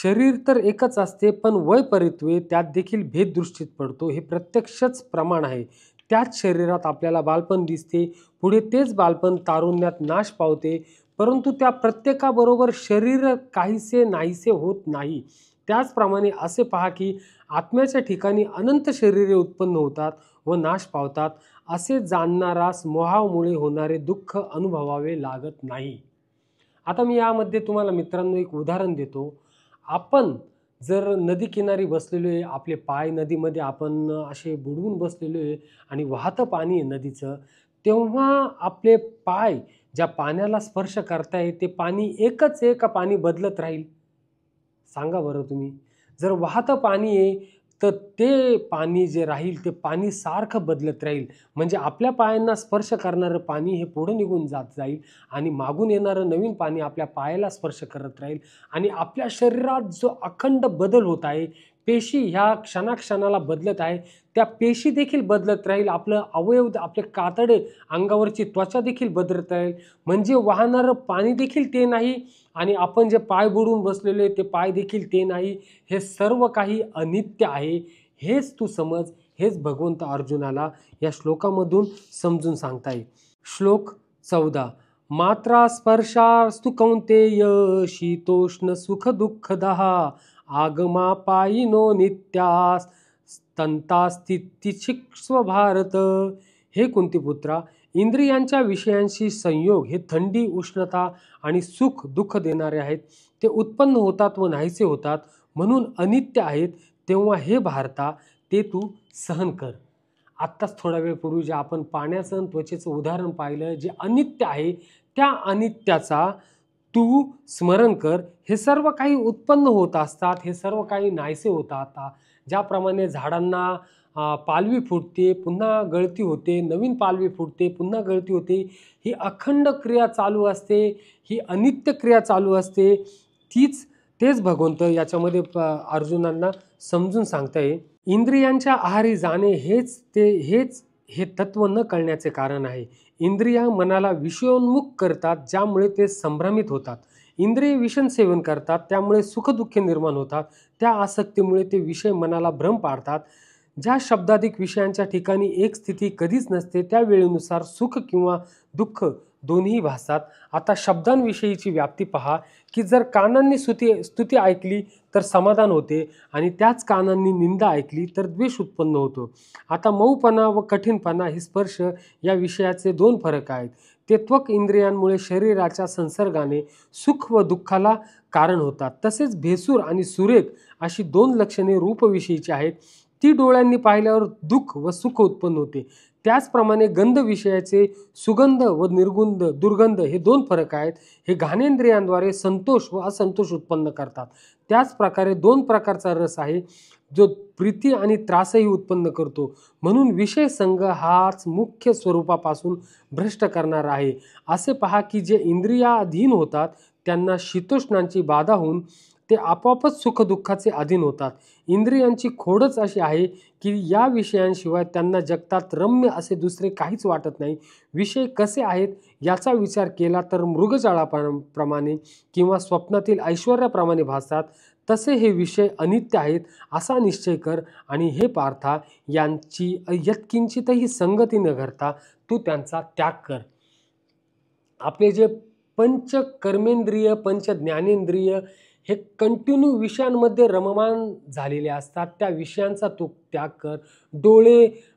शरीर तर एकच असते, पण वय परित्वे त्यात देखील भेद दृष्टीत पडतो. हे प्रत्यक्षच प्रमाण आहे. त्याच शरीरात आपल्याला बालपण दिसते, पुढे तेच बालपण तारुण्यात नाश पावते, परंतु त्या प्रत्येकाबरोबर शरीर काहीसे नाहीसे होत नाही. त्याचप्रमाणे असे पहा की आत्म्याच्या ठिकाणी अनंत शरीरे उत्पन्न होतात व नाश पावतात. असे जाणणारास मोहामुळे होणारे दुःख अनुभवावे लागत नाही. आता मी यामध्ये तुम्हाला मित्रांनो एक उदाहरण देतो. आपण जर नदी किनारी बसलेलो आहे, आपले पाय नदीमध्ये आपण असे बुडवून बसलेलो आहे आणि वाहतं पाणी आहे नदीचं, तेव्हा आपले पाय ज्या पाण्याला स्पर्श करताय ते पाणी एकच आहे का पाणी बदलत राहील? सांगा बरं तुम्ही. जर वाहतं पाणी आहे तर ते पाणी जे राहील ते पाणी सारखं बदलत राहील. म्हणजे आपल्या पायांना स्पर्श करणारं पाणी हे पुढं निघून जात जाईल आणि मागून येणारं नवीन पाणी आपल्या पायाला स्पर्श करत राहील आणि आपल्या शरीरात जो अखंड बदल होत आहे, पेशी ह्या क्षणाक्षणाला बदलत आहे, त्या पेशी देखील बदलत राहील. आपलं अवयव, आपले कातडे, अंगावरची त्वचा देखील बदलत राहील. म्हणजे वाहणारं पाणी देखील ते नाही आणि आपण जे पाय बुडून बसलेले ते पाय देखील ते नाही. हे सर्व काही अनित्य आहे. हेच तू समज. हेच भगवंत अर्जुनाला या श्लोकामधून समजून सांगताय. श्लोक 14. मात्रा स्पर्शास्तु कौंतेय शीतोष्ण सुख दुःखदः आगमापायिनो नित्यास तंतास्थितिक्षिक्ष्व भारत. हे कुंतीपुत्रा, इंद्रियांच्या विषयांशी संयोग हे थंडी, उष्णता आणि सुख दुःख देणारे आहेत. ते उत्पन्न होतात व नाहीसे होतात, म्हणून अनित्य आहेत. तेव्हा हे भारता, ते तू सहन कर. आत्ताच थोडा वेळ पूर्वी जे आपण पाण्याचं आणि त्वचेचं उदाहरण पाहिलं, जे अनित्य आहे त्या अनित्याचा तू स्मरण कर. हे सर्व काही उत्पन्न होत असतात, हे सर्व काही नाहीसे होतात. ज्याप्रमाणे झाडांना पालवी फुटते, पुन्हा गळती होते, नवीन पालवी फुटते, पुन्हा गळती होते, ही अखंड क्रिया चालू असते, ही अनित्य क्रिया चालू असते. तेच भगवंत याच्यामध्ये अर्जुनांना समजून सांगताय. इंद्रियांच्या आहारी जाणे हेच हे तत्व न कळण्याचे कारण आहे. इंद्रिया मनाला विषयोन्मुख करतात, ज्यामुळे ते संभ्रमित होतात. इंद्रिय विषय सेवन करतात, त्यामुळे सुखदुःखे निर्माण होतात. त्या आसक्तीमुळे ते विषय मनाला भ्रम पाडतात. ज्या शब्दाधिक विषयांच्या ठिकाणी एक स्थिती कधीच नसते, त्या वेळेनुसार सुख किंवा दुःख दोन्ही भासतात. आता शब्दांविषयीची व्याप्ती पहा, की जर कानांनी स्तुती ऐकली तर समाधान होते आणि त्याच कानांनी निंदा ऐकली तर द्वेष उत्पन्न होतो. आता मऊपणा व कठीणपणा हे स्पर्श या विषयाचे दोन फरक आहेत. ते त्वक इंद्रियांमुळे शरीराच्या संसर्गाने सुख व दुःखाला कारण होतात. तसेच भेसूर आणि सुरेख अशी दोन लक्षणे रूपविषयीची आहेत. ती डोळ्यांनी पाहिल्यावर दुःख व सुख उत्पन्न होते. त्याचप्रमाणे गंध विषयाचे सुगंध व दुर्गंध हे दोन फरक आहेत. हे घाणेंद्रियांद्वारे संतोष व असंतोष उत्पन्न करतात. त्याच प्रकारे दोन प्रकारचा रस आहे, जो प्रीती आणि त्रासही उत्पन्न करतो. म्हणून विषय संग हाच मुख्य स्वरूपापासून भ्रष्ट करणार आहे. असे पहा की जे इंद्रियाधीन होतात त्यांना शीतोष्णांची बाधा होऊन ते आपोआपच सुखदुःखाचे अधीन होतात. इंद्रियांची खोडच अशी आहे की या विषयांशिवाय त्यांना जगतात रम्य असे दुसरे काहीच वाटत नाही. विषय कसे आहेत याचा विचार केला तर मृगजळाप्रमाणे किंवा स्वप्नातील ऐश्वर्याप्रमाणे भासतात. तसे हे विषय अनित्य आहेत असा निश्चय कर आणि हे पार्था, यांची यत्किंचितही संगती न करता तू त्यांचा त्याग कर. आपले जे पंच कर्मेंद्रिय, पंच ज्ञानेंद्रिय हे कंटिन्यू विषयांमध्ये रममान झालेले असतात. त्या विषयांचा तू त्याग कर.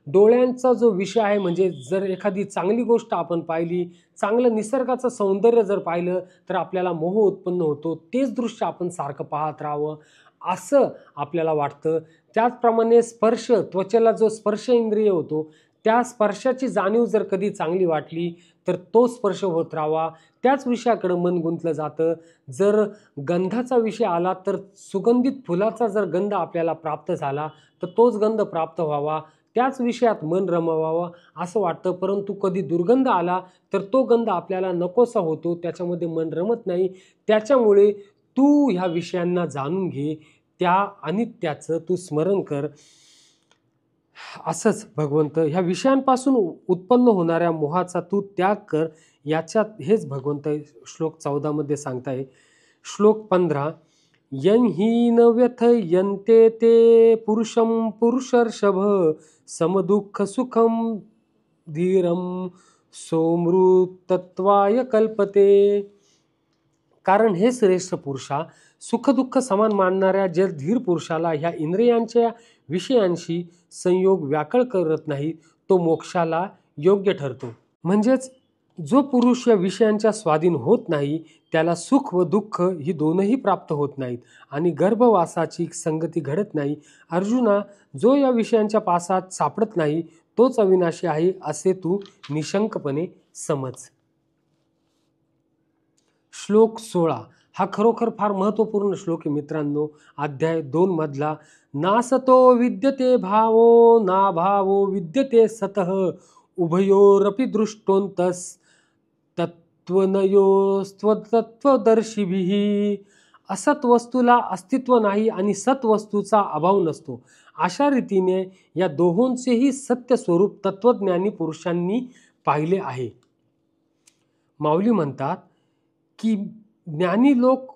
डोळ्यांचा जो विषय आहे, म्हणजे जर एखादी चांगली गोष्ट आपण पाहिली, चांगलं निसर्गाचं सौंदर्य जर पाहिलं तर आपल्याला मोह उत्पन्न होतो. तेच दृश्य आपण सारखं पाहत राहावं असं आपल्याला वाटतं. त्याचप्रमाणे स्पर्श, त्वचेला जो स्पर्श इंद्रिय होतो, त्या स्पर्शाची जाणीव जर कधी चांगली वाटली तर तो स्पर्श होत राहावा. त्याच विषयाकडे मन गुंतलं जातं. जर गंधाचा विषय आला तर सुगंधित फुलाचा जर गंध आपल्याला प्राप्त झाला तर तोच गंध प्राप्त व्हावा, त्याच विषयात मन रमवावं असं वाटतं. परंतु कधी दुर्गंध आला तर तो गंध आपल्याला नकोसा होतो, त्याच्यामध्ये मन रमत नाही. त्याच्यामुळे तू ह्या विषयांना जाणून घे, त्या अनित्याचं तू स्मरण कर. असंच भगवंत ह्या विषयांपासून उत्पन्न होणाऱ्या मोहाचा तू त्याग कर. हेच भगवंत श्लोक 14 मध्ये सांगताय. श्लोक 15. यं हि न व्यथयन्ते ते पुरुषं पुरुषर्षभ समदुःख सुखम धीरम सोमृतत्वाय कल्पते. कारण हे श्रेष्ठ पुरुषा, सुखदुःख समान मानणाऱ्या जे धीर पुरुषाला ह्या इंद्रियांच्या विषयांशी संयोग व्याकळ करत नाही, तो मोक्षाला योग्य ठरतो. म्हणजेच जो पुरुष या विषयांच्या स्वाधीन होत नाही त्याला सुख व दुःख ही दोनही प्राप्त होत नाहीत आणि गर्भवासाची संगती घडत नाही. अर्जुना, जो या विषयांच्या पासात सापडत नाही तोच अविनाशी आहे असे तू निशंकपणे समज. श्लोक 16. हा खरोखर फार महत्त्वपूर्ण श्लोक आहे मित्रांनो. अध्याय 2 मधला, नासतो विद्यते भावो ना भावो विद्यते सतः उभयोरपि दृष्टोंतस तत्त्वनयोस्त्वतत्वदर्शिभिः. असत वस्तूला अस्तित्व नाही आणि सत वस्तूचा अभाव नसतो. अशा रीतीने या दोहोंचेही सत्य स्वरूप तत्वज्ञानी पुरुषांनी पाहिले आहे. माऊली म्हणतात की ज्ञानी लोक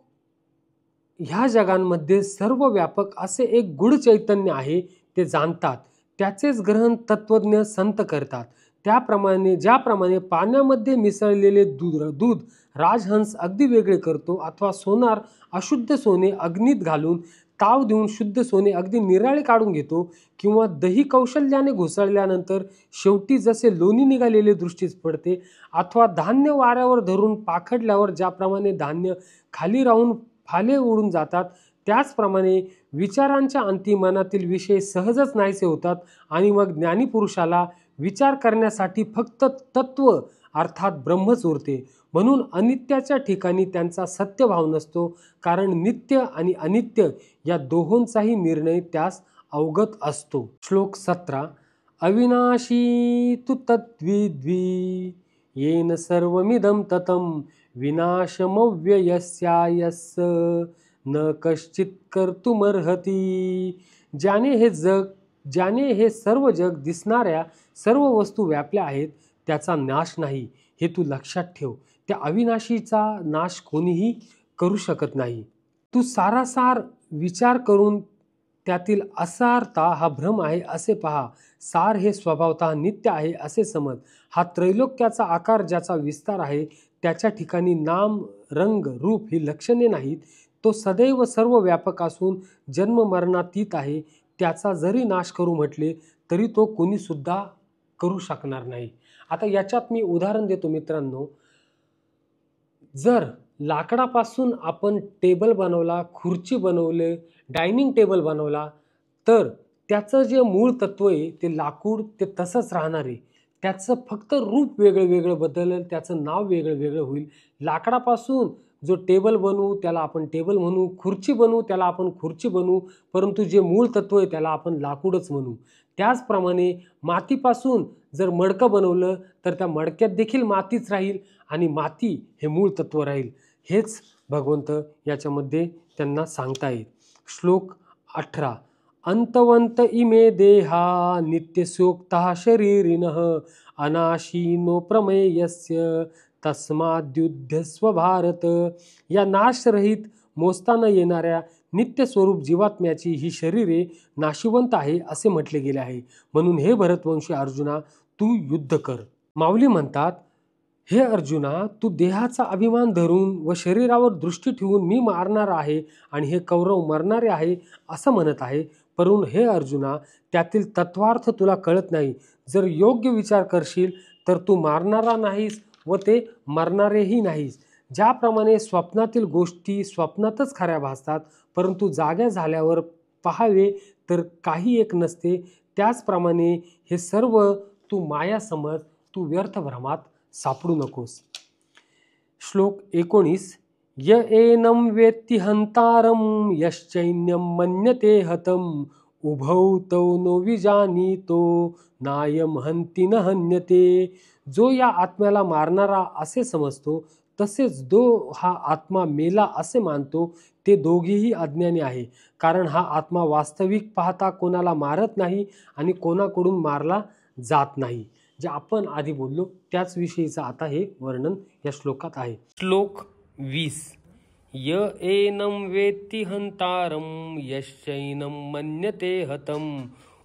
ह्या जगांमध्ये सर्व व्यापक असे एक गूढ चैतन्य आहे ते जाणतात. त्याचेच ग्रहण तत्वज्ञ संत करतात. ज्याप्रमाणे पाण्यामध्ये मिसळलेले दूध राजहंस अगदी वेगळे करतो, अथवा सोनार अशुद्ध सोने अग्नीत घालून ताव देऊन शुद्ध सोने अगदी निराळे काढून घेतो, किंवा दही कौशल्याने घुसळल्यानंतर शेवटी जसे लोणी निघालेले दृष्टीस पडते, अथवा धान्य वाऱ्यावर धरून पाखडल्यावर ज्याप्रमाणे धान्य खाली राहून फाले उडून जातात, त्याचप्रमाणे विचारांच्या अंती मनातील विषय सहजच नाहीसे होतात आणि मग ज्ञानीपुरुषाला विचार करण्यासाठी फक्त तत्व अर्थात ब्रह्मच उरते. म्हणून अनित्याच्या ठिकाणी त्यांचा सत्यभाव नसतो, कारण नित्य आणि अनित्य या दोहोंचाही निर्णय त्यास अवगत असतो. श्लोक 17. अविनाशी तु तद्विद्वी येन सर्वमिदं ततं विनाशमव्ययस्यायस्य न कश्चित कर्तुमर्हति. ज्याने हे सर्व जग दिसणाऱ्या सर्व वस्तू व्यापल्या आहेत त्याचा नाश नाही, हे तू लक्षात ठेव. त्या अविनाशीचा नाश कोणीही करू शकत नाही. तू सारासार विचार करून त्यातील असारता हा भ्रम आहे असे पहा. सार हे स्वभावतः नित्य आहे असे समज. हा त्रैलोक्याचा आकार ज्याचा विस्तार आहे त्याच्या ठिकाणी नाम, रंग, रूप ही लक्षणे नाहीत. तो सदैव सर्व व्यापक असून जन्म मरणातीत आहे. त्याचा जरी नाश करू म्हटले तरी तो कोणी सुद्धा करू शकणार नाही. आता याच्यात मी उदाहरण देतो मित्रांनो. जर लाकडापासून आपण टेबल बनवला, खुर्ची बनवले, डायनिंग टेबल बनवला, तर त्याचं जे मूळ तत्व आहे ते लाकूड ते तसंच राहणार आहे. त्याचं फक्त रूप वेगळं वेगळं बदलेल, त्याचं नाव वेगळं वेगळं होईल. लाकडापासून जो टेबल बनवू त्याला आपण टेबल म्हणू, खुर्ची बनवू त्याला आपण खुर्ची बनवू, परंतु जे मूळ तत्व आहे त्याला आपण लाकूडच म्हणू. त्याचप्रमाणे मातीपासून जर मडकं बनवलं तर त्या मडक्यात देखील मातीच राहील आणि माती हे मूळ तत्व राहील. हेच भगवंत याच्यामध्ये त्यांना सांगतायत. श्लोक 18. अंतवंत इमे देहा नित्यसोक्ता शरीरिणः अनाशीनो प्रमेयस्य तस्माद्युध्यस्व भारत. या नाशरहित मोजता न येणाऱ्या नित्य स्वरूप जीवात्म्याची ही शरीरे नाशिवंत आहे असे म्हटले गेले आहे. म्हणून हे भरतवंशी अर्जुना, तू युद्ध कर. माऊली म्हणतात, हे अर्जुना, तू देहाचा अभिमान धरून व शरीरावर दृष्टी ठेवून मी मारणार आहे आणि हे कौरव मरणारे आहे असं म्हणत आहे. परंतु हे अर्जुना, त्यातील तत्वार्थ तुला कळत नाही. जर योग्य विचार करशील तर तू मारणारा नाहीस व ते मरणारेही नाहीस. ज्याप्रमाणे स्वप्नातील गोष्टी स्वप्नातच खऱ्या भासतात, परंतु जाग्या झाल्यावर पाहावे तर काही एक नसते, त्याचप्रमाणे हे सर्व तू माया समज. तू व्यर्थ भ्रमात सापडू नकोस. श्लोक 19. य एनं वेत्ति हंतारं यश्चैन्यं मन्यते हतं उभौ तौ नो विजानीतो नायम हंति न हन्यते. जो या आत्म्याला मारणारा असे समजतो तसेच जो हा आत्मा मेला असे मानतो ते दोघेही अज्ञानी आहे. कारण हा आत्मा वास्तविक पाहता कोणाला मारत नाही आणि कोणाकडून मारला जात नाही. जे आपण आधी बोललो त्याच विषयीचं आता हे वर्णन या श्लोकात आहे. श्लोक 20. य एनं वेत्ति हंतारं यश्चैनं मन्यते हतं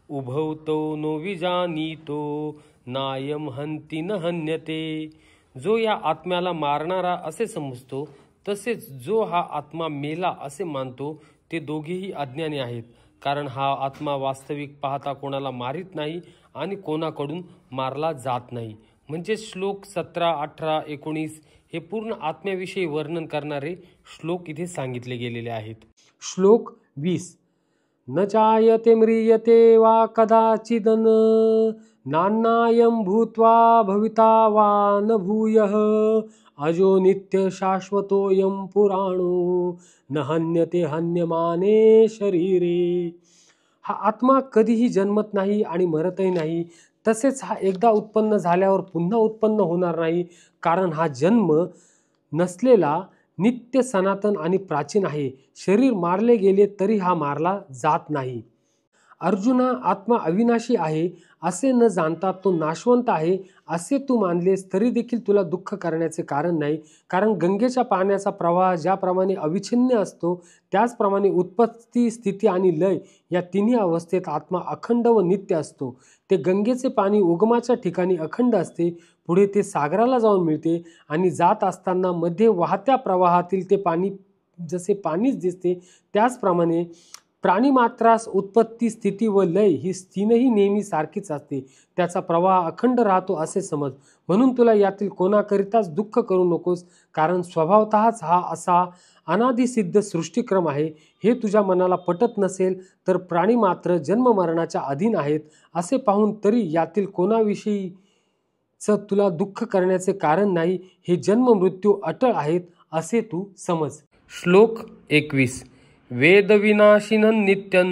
उभौ तौ नो विजानीतो नायम हंति न हन्यते. जो या आत्म्याला मारणारा असे समजतो तसेच जो हा आत्मा मेला असे मानतो ते दोघेही अज्ञानी आहेत. कारण हा आत्मा वास्तविक पाहता कोणाला मारित नाही आणि कोणाकडून मारला जात नाही. म्हणजे श्लोक 17, 18, 19 हे पूर्ण आत्म्याविषयी वर्णन करणारे श्लोक इथे सांगितले गेलेले आहेत. श्लोक 20. न जायते म्रियते वा कदाचिदन नान्नायं भूत्वा भविता वा न भूयः अजो नित्य शाश्वतोऽयं पुराणो न हन्यते हन्यमाने शरीरे. हा आत्मा कधीही जन्मत नाही आणि मरतही नाही. तसेच हा एकदा उत्पन्न झाल्यावर पुन्हा उत्पन्न होणार नाही, कारण हा जन्म नसलेला नित्य सनातन आणि प्राचीन आहे. शरीर मारले गेले तरी हा मारला जात नाही. अर्जुना, आत्मा अविनाशी आहे असे न जाणता तो नाशवंत आहे असे तू मानलेस तरी देखील तुला दुःख करण्याचे कारण नाही. कारण गंगेच्या पाण्याचा प्रवाह ज्याप्रमाणे अविच्छिन्न असतो, त्याचप्रमाणे उत्पत्ती, स्थिती आणि लय या तिन्ही अवस्थेत आत्मा अखंड व नित्य असतो. ते गंगेचे पाणी उगमाच्या ठिकाणी अखंड असते, पुढे ते सागराला जाऊन मिळते आणि जात असताना मध्ये वाहत्या प्रवाहातील ते पाणी जसे पाणीच दिसते, त्याचप्रमाणे प्राणीमात्रास उत्पत्ती, स्थिती व लय ही तीनही नेहमी सारखीच असते. त्याचा प्रवाह अखंड राहतो असे समज. म्हणून तुला यातील कोणाकरिताच दुःख करू नकोस, कारण स्वभावतःच हा असा अनादिसिद्ध सृष्टिक्रम आहे. हे तुझ्या मनाला पटत नसेल तर प्राणी मात्र जन्ममरणाच्या अधीन आहेत असे पाहून तरी यातील कोणाविषयीच तुला दुःख करण्याचे कारण नाही. हे जन्म मृत्यू अटळ आहेत असे तू समज. श्लोक 21. वेदविनाशिनं नित्यं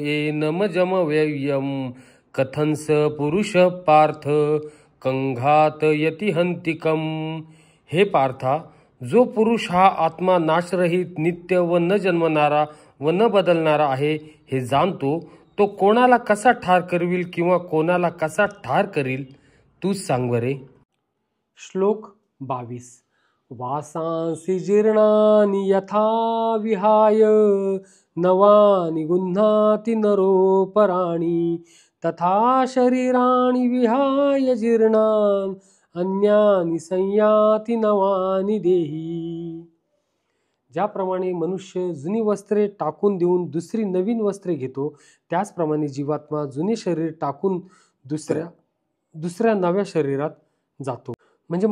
येनमजमव्ययं कथंस पुरुष पार्थ कंघातयति हंतिकम. हे पार्था, जो पुरुष हा आत्मा नाशरहित, नित्य व न जन्मणारा व न बदलणारा आहे हे जाणतो, तो कोणाला कसा ठार करविल किंवा कोणाला कसा ठार करील, तूच सांग बरे. श्लोक 22. वासांसि जीर्णानि यथा विहाय नवानि गुह्णाति नरोपराणि तथा शरीराणि विहाय जीर्णान् अन्यानि संयाति नवानि देही. ज्याप्रमाणे मनुष्य जुनी वस्त्रे टाकून देऊन दुसरी नवीन वस्त्रे घेतो, त्याचप्रमाणे जीवात्मा जुने शरीर टाकून दुसऱ्या नव्या शरीरात जातो. म्हणजे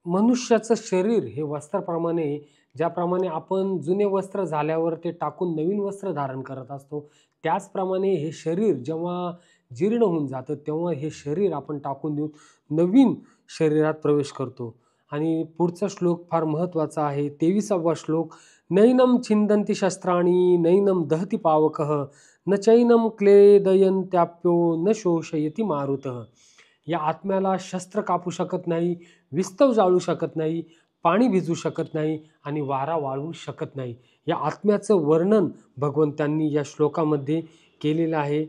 मनुष्याचं शरीर हे वस्त्राप्रमाणे, ज्याप्रमाणे आपण जुने वस्त्र झाल्यावर ते टाकून नवीन वस्त्र धारण करत असतो, त्याचप्रमाणे हे शरीर जेव्हा जीर्ण होऊन जातं तेव्हा हे शरीर आपण टाकून देऊन नवीन शरीरात प्रवेश करतो. आणि पुढचा श्लोक फार महत्त्वाचा आहे. 23वा श्लोक. नैनम छिंदन्ति शस्त्राणि नैनम दहति पावकः न चैनम क्लेदयन्त्याप्यो न शोषयति मारुतः. या आत्म्याला शस्त्र कापू शकत नाही, विस्तव जाळू शकत नाही, पाणी भिजू शकत नाही आणि वारा वाळवू शकत नाही. या आत्म्याचं वर्णन भगवंतांनी या श्लोकामध्ये केलेलं आहे.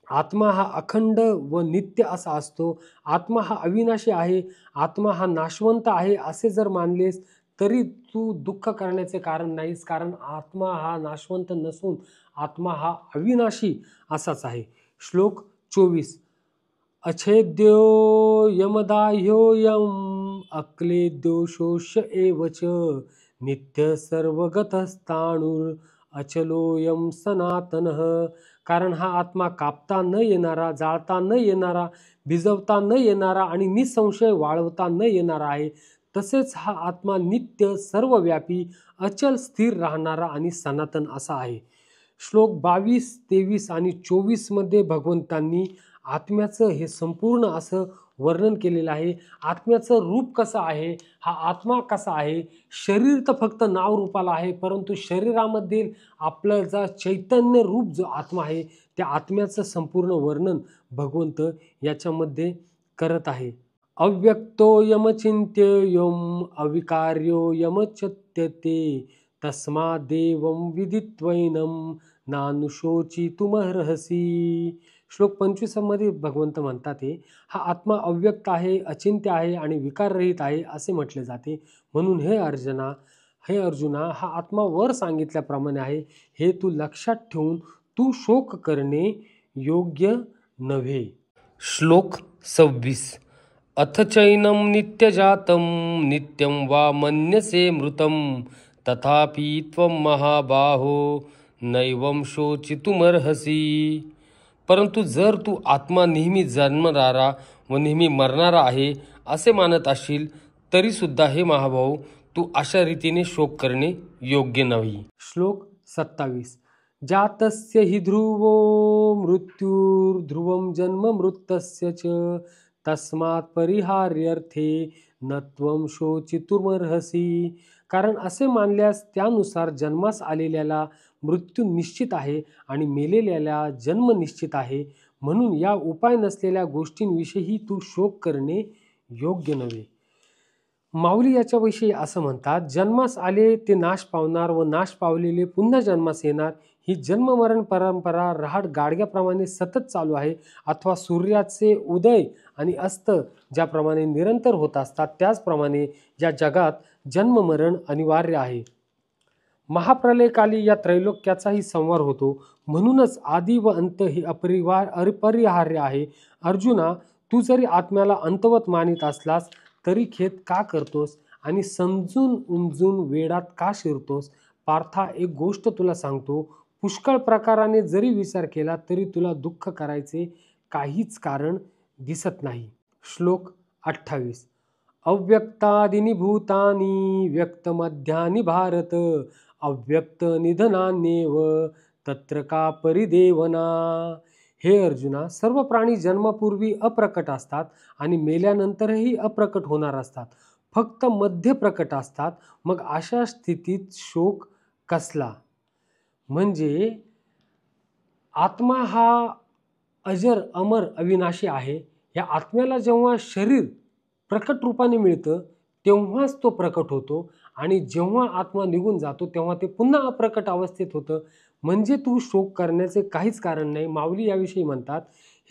आत्मा हा अखंड व नित्य असा असतो. आत्मा हा अविनाशी आहे, आत्मा हा नाशवंत आहे असे जर मानलेस तरी तू दुःख करण्याचे कारण नाहीस, कारण आत्मा हा नाशवंत नसून आत्मा हा अविनाशी असाच आहे. श्लोक 24. अच्छेद्यो यमदाह्योऽयम् अक्लेद्यो शोष्य एव च नित्य सर्वगतस्ताणुर अचलोऽयं सनातनः. कारण हा आत्मा कापता न येणारा, जाळता न येणारा, भिजवता न येणारा आणि निसंशय वाळवता न येणारा आहे. तसेच हा आत्मा नित्य, सर्वव्यापी, अचल, स्थिर राहणारा आणि सनातन असा आहे. श्लोक 22, 23 आणि 24 मध्ये भगवंतांनी आत्म्याचं हे संपूर्ण असं वर्णन केलेलं आहे. आत्म्याचं रूप कसं आहे, हा आत्मा कसा आहे. शरीर तर फक्त नाव रूपाला आहे, परंतु शरीरामध्ये आपलं जो चैतन्य रूप जो आत्मा आहे, त्या आत्म्याचं संपूर्ण वर्णन भगवंत याच्यामध्ये करत आहे. अव्यक्तो यमचिंत्य यम अविकार्यो यमचत्यते तस्मादेवं विदित्वैनं नानुशोचितुमर्हसि. श्लोक 25 मध्ये भगवंत म्हणतात हा आत्मा अव्यक्त आहे, अचिंत्य आहे आणि विकाररहित आहे असे म्हटले जाते. म्हणून हे अर्जुना, हा आत्मा वर सांगितल्याप्रमाणे आहे. हे तू लक्षात ठेवून तू शोक करणे योग्य नव्हे. श्लोक 26. अथ चैनं नित्यजातं नित्यं वा मन्यसे मृतं तथापि त्वं महाबाहो नैवं शोचितुमर्हसि. परंतु जर तू आत्मा नेहमी जन्मणारा व नेहमी मरणारा आहे असे मानत असशील तरी सुद्धा हे महाभाऊ, तू अशा रीतीने शोक करणे योग्य नाही. श्लोक 27. जातस्य हि ध्रुवो मृत्युर्ध्रुवं जन्म मृतस्य च तस्मात् परिहार्यर्थे न त्वं शोचितुमर्हसि. कारण असे मानल्यास त्यानुसार जन्मास आलेल्याला मृत्यू निश्चित आहे आणि मेलेल्याला जन्म निश्चित आहे. म्हणून या उपाय नसलेल्या गोष्टींविषयी तू शोक करणे योग्य नव्हे. माऊली याच्याविषयी असं म्हणतात, जन्मास आले ते नाश पावणार व नाश पावलेले पुन्हा जन्मास येणार. ही जन्ममरण परंपरा रहाड गाडग्याप्रमाणे सतत चालू आहे. अथवा सूर्याचे उदय आणि अस्त ज्याप्रमाणे निरंतर होत असतात त्याचप्रमाणे या जगात जन्ममरण अनिवार्य आहे. महाप्रलयकाली या त्रैलोक्याचाही संहार होतो. म्हणूनच आदि व अंत हे अपरिहार्य आहे. अर्जुना, तू जरी आत्म्याला अंतवत मानित असलास तरी खेद का करतोस आणि समजून उमजून वेडात का शिरतोस? पार्था, एक गोष्ट तुला सांगतो, पुष्कळ प्रकाराने जरी विचार केला तरी तुला दुःख करायचे काहीच कारण दिसत नाही. श्लोक 28. अव्यक्तादीनि भूतानि व्यक्तमध्यानि भारत अव्यक्त निधनान्येव तत्र का परिदेवना. हे अर्जुना, सर्व प्राणी जन्मापूर्वी अप्रकट असतात आणि मेल्यानंतरही अप्रकट होणार असतात. फक्त मध्य प्रकट असतात. मग अशा स्थितीत शोक कसला? म्हणजे आत्मा हा अजर अमर अविनाशी आहे. या आत्म्याला जेव्हा शरीर प्रकट रूपाने मिळतं तेव्हाच तो प्रकट होतो आणि जेव्हा आत्मा निघून जातो तेव्हा ते पुन्हा अप्रकट अवस्थेत होतं. म्हणजे तू शोक करण्याचे काहीच कारण नाही. माऊली याविषयी म्हणतात,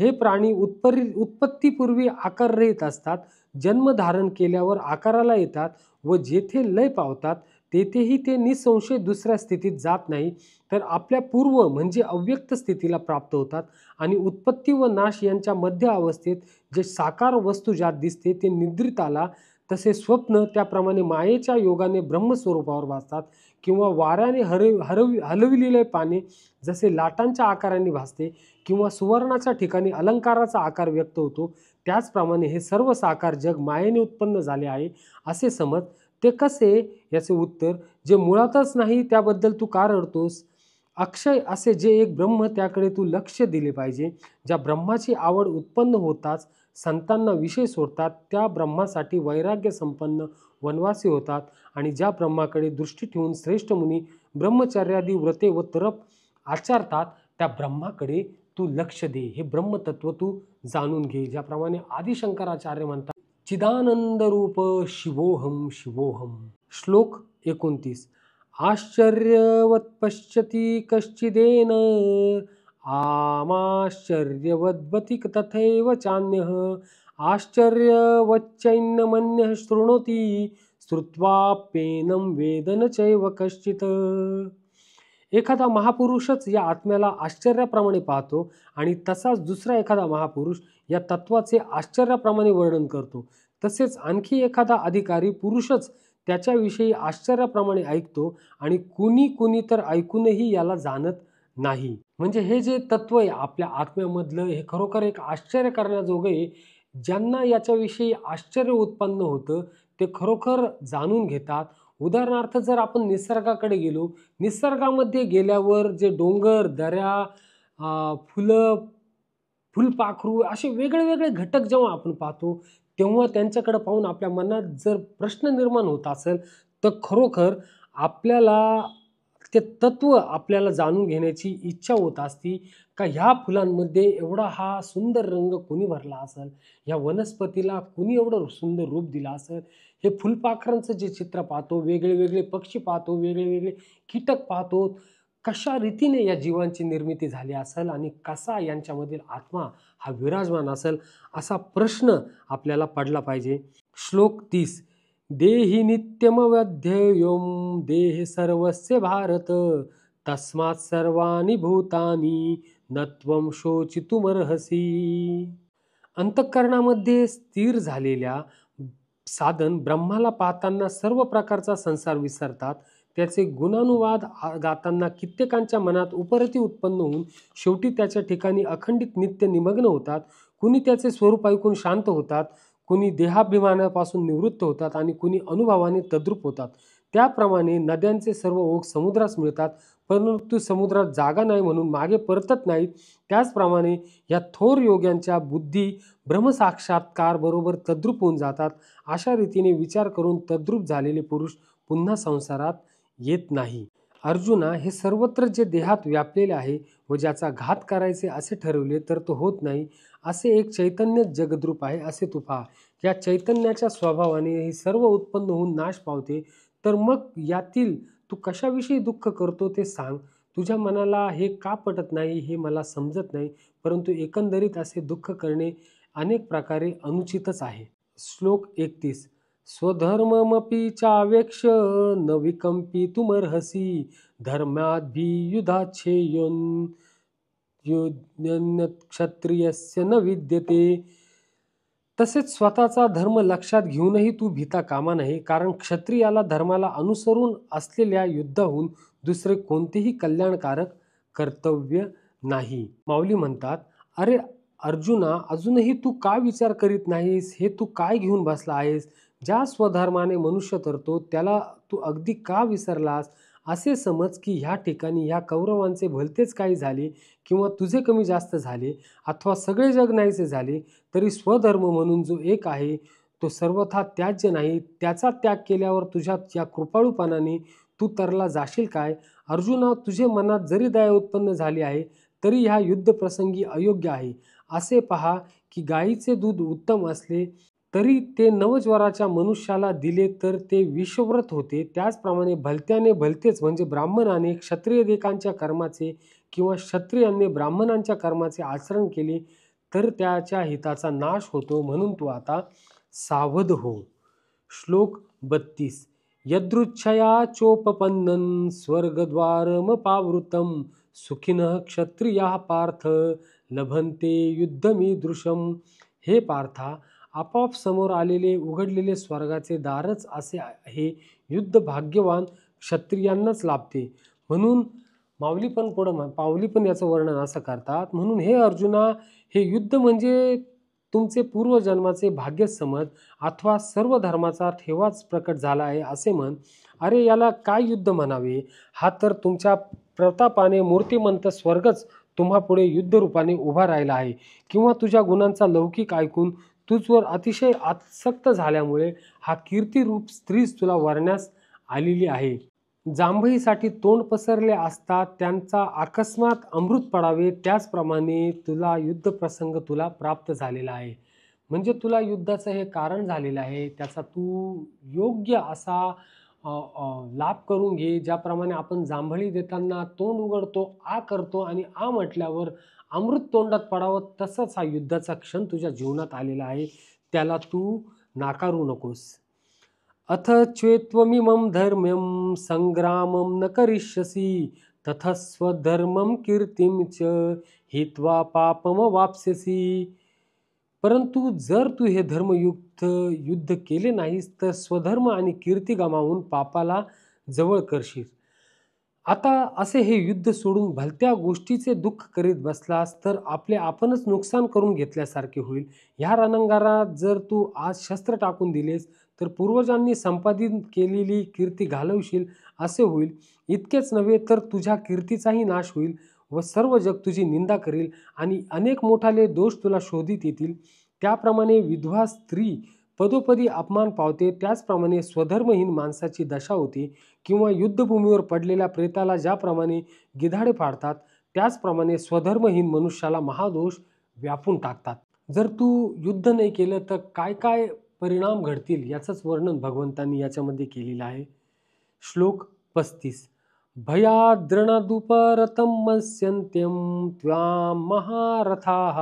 हे प्राणी उत्पत्तीपूर्वी आकाररहित असतात. जन्म धारण केल्यावर आकाराला येतात व जेथे लय पावतात तेथेही ते निसंशय दुसऱ्या स्थितीत जात नाही, तर आपल्या पूर्व म्हणजे अव्यक्त स्थितीला प्राप्त होतात. आणि उत्पत्ती व नाश यांच्या मध्य अवस्थेत जे साकार वस्तू ज्यात दिसते ते निद्रिताला, तसे स्वप्न त्याप्रमाणे मायेच्या योगाने ब्रह्मस्वरूपावर भासतात. किंवा वाऱ्याने हलविलेले पाने जसे लाटांच्या आकाराने भासते किंवा सुवर्णाच्या ठिकाणी अलंकाराचा आकार व्यक्त होतो, त्याचप्रमाणे हे सर्व साकार जग मायेने उत्पन्न झाले आहे असे समज. ते कसे? याचे उत्तर, जे मुळातच नाही त्याबद्दल तू का रडतोस? अक्षय असे जे एक ब्रह्म, त्याकडे तू लक्ष दिले पाहिजे. ज्या ब्रह्माची आवड उत्पन्न होताच संतांना विषय सोडतात, त्या ब्रह्मासाठी वैराग्य संपन्न वनवासी होतात. आणि ज्या ब्रह्माकडे दृष्टी ठेवून श्रेष्ठ मुनी ब्रह्मचर्यादी व्रते व तप आचरतात त्या ब्रह्माकडे तू लक्ष दे. हे ब्रह्मतत्व तू जाणून घे. ज्याप्रमाणे आदिशंकराचार्य म्हणतात, चिदानंद रूप शिवोहम शिवोहम. श्लोक 29. आश्चर्यवत् पश्यति कश्चिदेन आमाश्चर्यवद्वति तथैव चान्यः आश्चर्यवच्चैनमन्यः शृणोति श्रुत्वाप्येनं वेद न चैव कश्चित्. एखादा महापुरुषच या आत्म्याला आश्चर्याप्रमाणे पाहतो आणि तसाच दुसरा एखादा महापुरुष या तत्वाचे आश्चर्याप्रमाणे वर्णन करतो. तसेच आणखी एखादा अधिकारी पुरुषच त्याच्याविषयी आश्चर्याप्रमाणे ऐकतो आणि कुणी तर ऐकूनही याला जाणत नाही. म्हणजे हे जे तत्व आहे आपल्या आत्म्यामधलं, हे खरोखर एक आश्चर्य करण्याजोगं आहे. ज्यांना याच्याविषयी आश्चर्य उत्पन्न होतं ते खरोखर जाणून घेतात. उदाहरणार्थ, जर आपण निसर्गाकडे गेलो, निसर्गामध्ये गेल्यावर जे डोंगर, दऱ्या, फुलं, फुलपाखरू असे वेगळे घटक जेव्हा आपण पाहतो तेव्हा त्यांच्याकडे पाहून आपल्या मनात जर प्रश्न निर्माण होत असेल तर खरोखर आपल्याला ते तत्व आपल्याला जाणून घेण्याची इच्छा होत असती. का ह्या फुलांमध्ये एवढा हा सुंदर रंग कोणी भरला असेल, ह्या वनस्पतीला कोणी एवढं सुंदर रूप दिलं असेल. हे फुलपाखरांचं जे चित्र पाहतो, वेगळे पक्षी पाहतो, वेगळे कीटक पाहतो, कशा रीतीने या जीवांची निर्मिती झाली असेल आणि कसा यांच्यामधील आत्मा हा विराजमान असेल, असा प्रश्न आपल्याला पडला पाहिजे. श्लोक 30. देहि नित्यमवध्ययं देह सर्वस्य भारत तस्मात् सर्वाणि भूतानि न त्वं शोचितुमर्हसि. अंतःकरणामध्ये स्थिर झालेल्या साधन ब्रह्माला पाहताना सर्व प्रकारचा संसार विसरतात. त्याचे गुणानुवाद गाताना कित्येकांच्या मनात उपरती उत्पन्न होऊन शेवटी त्याच्या ठिकाणी अखंडित नित्य निमग्न होतात. कुणी त्याचे स्वरूप ऐकून शांत होतात, कुणी देहाभिमानापासून निवृत्त होतात आणि कुणी अनुभवाने तद्रूप होतात. त्याप्रमाणे नद्यांचे सर्व ओघ समुद्रास मिळतात, परंतु समुद्रात जागा नाही म्हणून मागे परतत नाहीत. त्याचप्रमाणे या थोर योग्यांच्या बुद्धी ब्रह्मसाक्षात्कार बरोबर तद्रूप होऊन जातात. अशा रीतीने विचार करून तद्रूप झालेले पुरुष पुन्हा संसारात येत नाही. अर्जुना, हे सर्वत्र जे देहात व्यापलेले आहे व ज्याचा घात करायचे असे ठरवले तर तो होत नाही, असे एक चैतन्य जगद्रूप आहे असे तू पहा. या चैतन्याच्या स्वभावाने हे सर्व उत्पन्न होऊन नाश पावते. तर मग यातील तू कशाविषयी दुःख करतो ते सांग. तुझ्या मनाला हे का पटत नाही हे मला समजत नाही, परंतु एकंदरीत असे दुःख करणे अनेक प्रकारे अनुचितच आहे. श्लोक 31. स्वधर्ममपि चावेक्ष न विकंपितुमर्हसि धर्माद्भियुधाच्छेयोन् क्षत्रियस्य न विद्यते. तसेच स्वतःचा धर्म लक्षात घेऊनही तू भीता कामा नये, कारण क्षत्रियाला धर्माला अनुसरून असलेल्या युद्धाहून दुसरे कोणतेही कल्याणकारक कर्तव्य नाही. माऊली म्हणतात, अरे अर्जुना, अजूनही तू का विचार करीत नाहीस? हे तू काय घेऊन बसला आहेस? ज्या स्वधर्माने मनुष्य तरतो त्याला तू अगदी का विसरलास? असे समज की ह्या ठिकाणी ह्या कौरवांचे भलतेच काही झाले किंवा तुझे कमी जास्त झाले अथवा सगळे जग नाहीसे झाले तरी स्वधर्म म्हणून जो एक आहे तो सर्वथा त्याज्य नाही. त्याचा त्याग केल्यावर तुझ्या या कृपाळूपणाने तू तरला जाशील काय? अर्जुना, तुझे मनात जरी दया उत्पन्न झाली आहे तरी ह्या युद्धप्रसंगी अयोग्य आहे. असे पहा की गायीचे दूध उत्तम असले तरी ते नवज्वराच्या मनुष्याला दिले तर ते विषव्रत होते. त्याचप्रमाणे भलत्याने भलतेच म्हणजे ब्राह्मणाने क्षत्रिय देकांच्या कर्माचे किंवा क्षत्रियांनी ब्राह्मणांच्या कर्माचे आचरण केले तर त्याच्या हिताचा नाश होतो. म्हणून तू आता सावध हो. श्लोक 32. यदृच्छया चोपपन्नं स्वर्गद्वारमपावृतं सुखिनः क्षत्रियाः पार्थ लभन्ते युद्धमीदृशम्. हे पार्था, आपोआप समोर आलेले उघडलेले स्वर्गाचे दारच असे हे युद्ध भाग्यवान क्षत्रियांनाच लाभते. म्हणून माऊली पण याचं वर्णन असं करतात. म्हणून हे अर्जुना, हे युद्ध म्हणजे तुमचे पूर्वजन्माचे भाग्य समज अथवा सर्व धर्माचा ठेवाच प्रकट झाला आहे असे म्हण. अरे याला काय युद्ध म्हणावे? हा तर तुमच्या प्रतापाने मूर्तिमंत स्वर्गच तुम्हा पुढे युद्धरूपाने उभा राहिला आहे. किंवा तुझ्या गुणांचा लौकिक ऐकून तुझवर अतिशय आसक्त झाल्यामुळे हा कीर्तिरूप स्त्रीच तुला वरण्यास आलेली आहे. जांभईसाठी तोंड पसरले असता त्यांचा अकस्मात अमृत पडावे त्याचप्रमाणे तुला युद्धप्रसंग तुला प्राप्त झालेला आहे. म्हणजे तुला युद्धाचं हे कारण झालेलं आहे, त्याचा तू योग्य असा लाभ करून घे. ज्याप्रमाणे आपण जांभळी देताना तोंड उघडतो, आ करतो आणि आ म्हटल्यावर अमृत तोंडात पडावं, तसंच हा युद्धाचा क्षण तुझ्या जीवनात आलेला आहे. त्याला तू नाकारू नकोस. अथ चेत्त्वमिमं धर्म्यं संग्रामं न करिष्यसि ततस्त्वधर्मं कीर्तिं च हित्वा पापमवाप्स्यसि. परंतु जर तू हे धर्मयुक्त युद्ध केले नाहीस तर स्वधर्म आणि कीर्ती गमावून पापाला जवळ करशील. आता असे हे युद्ध सोडून भलत्या गोष्टीचे दुःख करीत बसलास तर आपले आपणच नुकसान करून घेतल्यासारखे होईल. ह्या रणंगारात जर तू आज शस्त्र टाकून दिलेस तर पूर्वजांनी संपादित केलेली कीर्ती घालवशील असे होईल. इतकेच नव्हे तर तुझ्या कीर्तीचाही नाश होईल व सर्व जग तुझी निंदा करील आणि अनेक मोठाले दोष तुला शोधित येतील. त्याप्रमाणे विधवा स्त्री पदोपदी अपमान पावते, त्याचप्रमाणे स्वधर्महीन माणसाची दशा होते. किंवा युद्धभूमीवर पडलेल्या प्रेताला ज्याप्रमाणे गिधाडे फाडतात त्याचप्रमाणे स्वधर्महीन मनुष्याला महादोष व्यापून टाकतात. जर तू युद्ध नाही केलं तर काय काय परिणाम घडतील याचंच वर्णन भगवंतांनी याच्यामध्ये केलेलं आहे. श्लोक 35. भयाद्रणदुपरतं मत्स्यन्त्यं त्वां महारथाः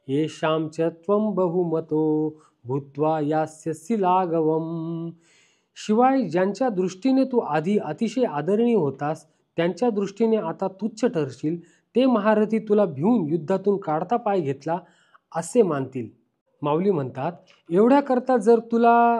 येषां च त्वं बहुमतो भूत्वा यास्यसि लाघवम्. शिवाय ज्यांच्या दृष्टीने तू आधी अतिशय आदरणीय होतास त्यांच्या दृष्टीने आता तुच्छ ठरशील, ते महारथी तुला भिवून युद्धातून काढता पाय घेतला असे मानतील. माऊली म्हणतात, एवढ्या करता जर तुला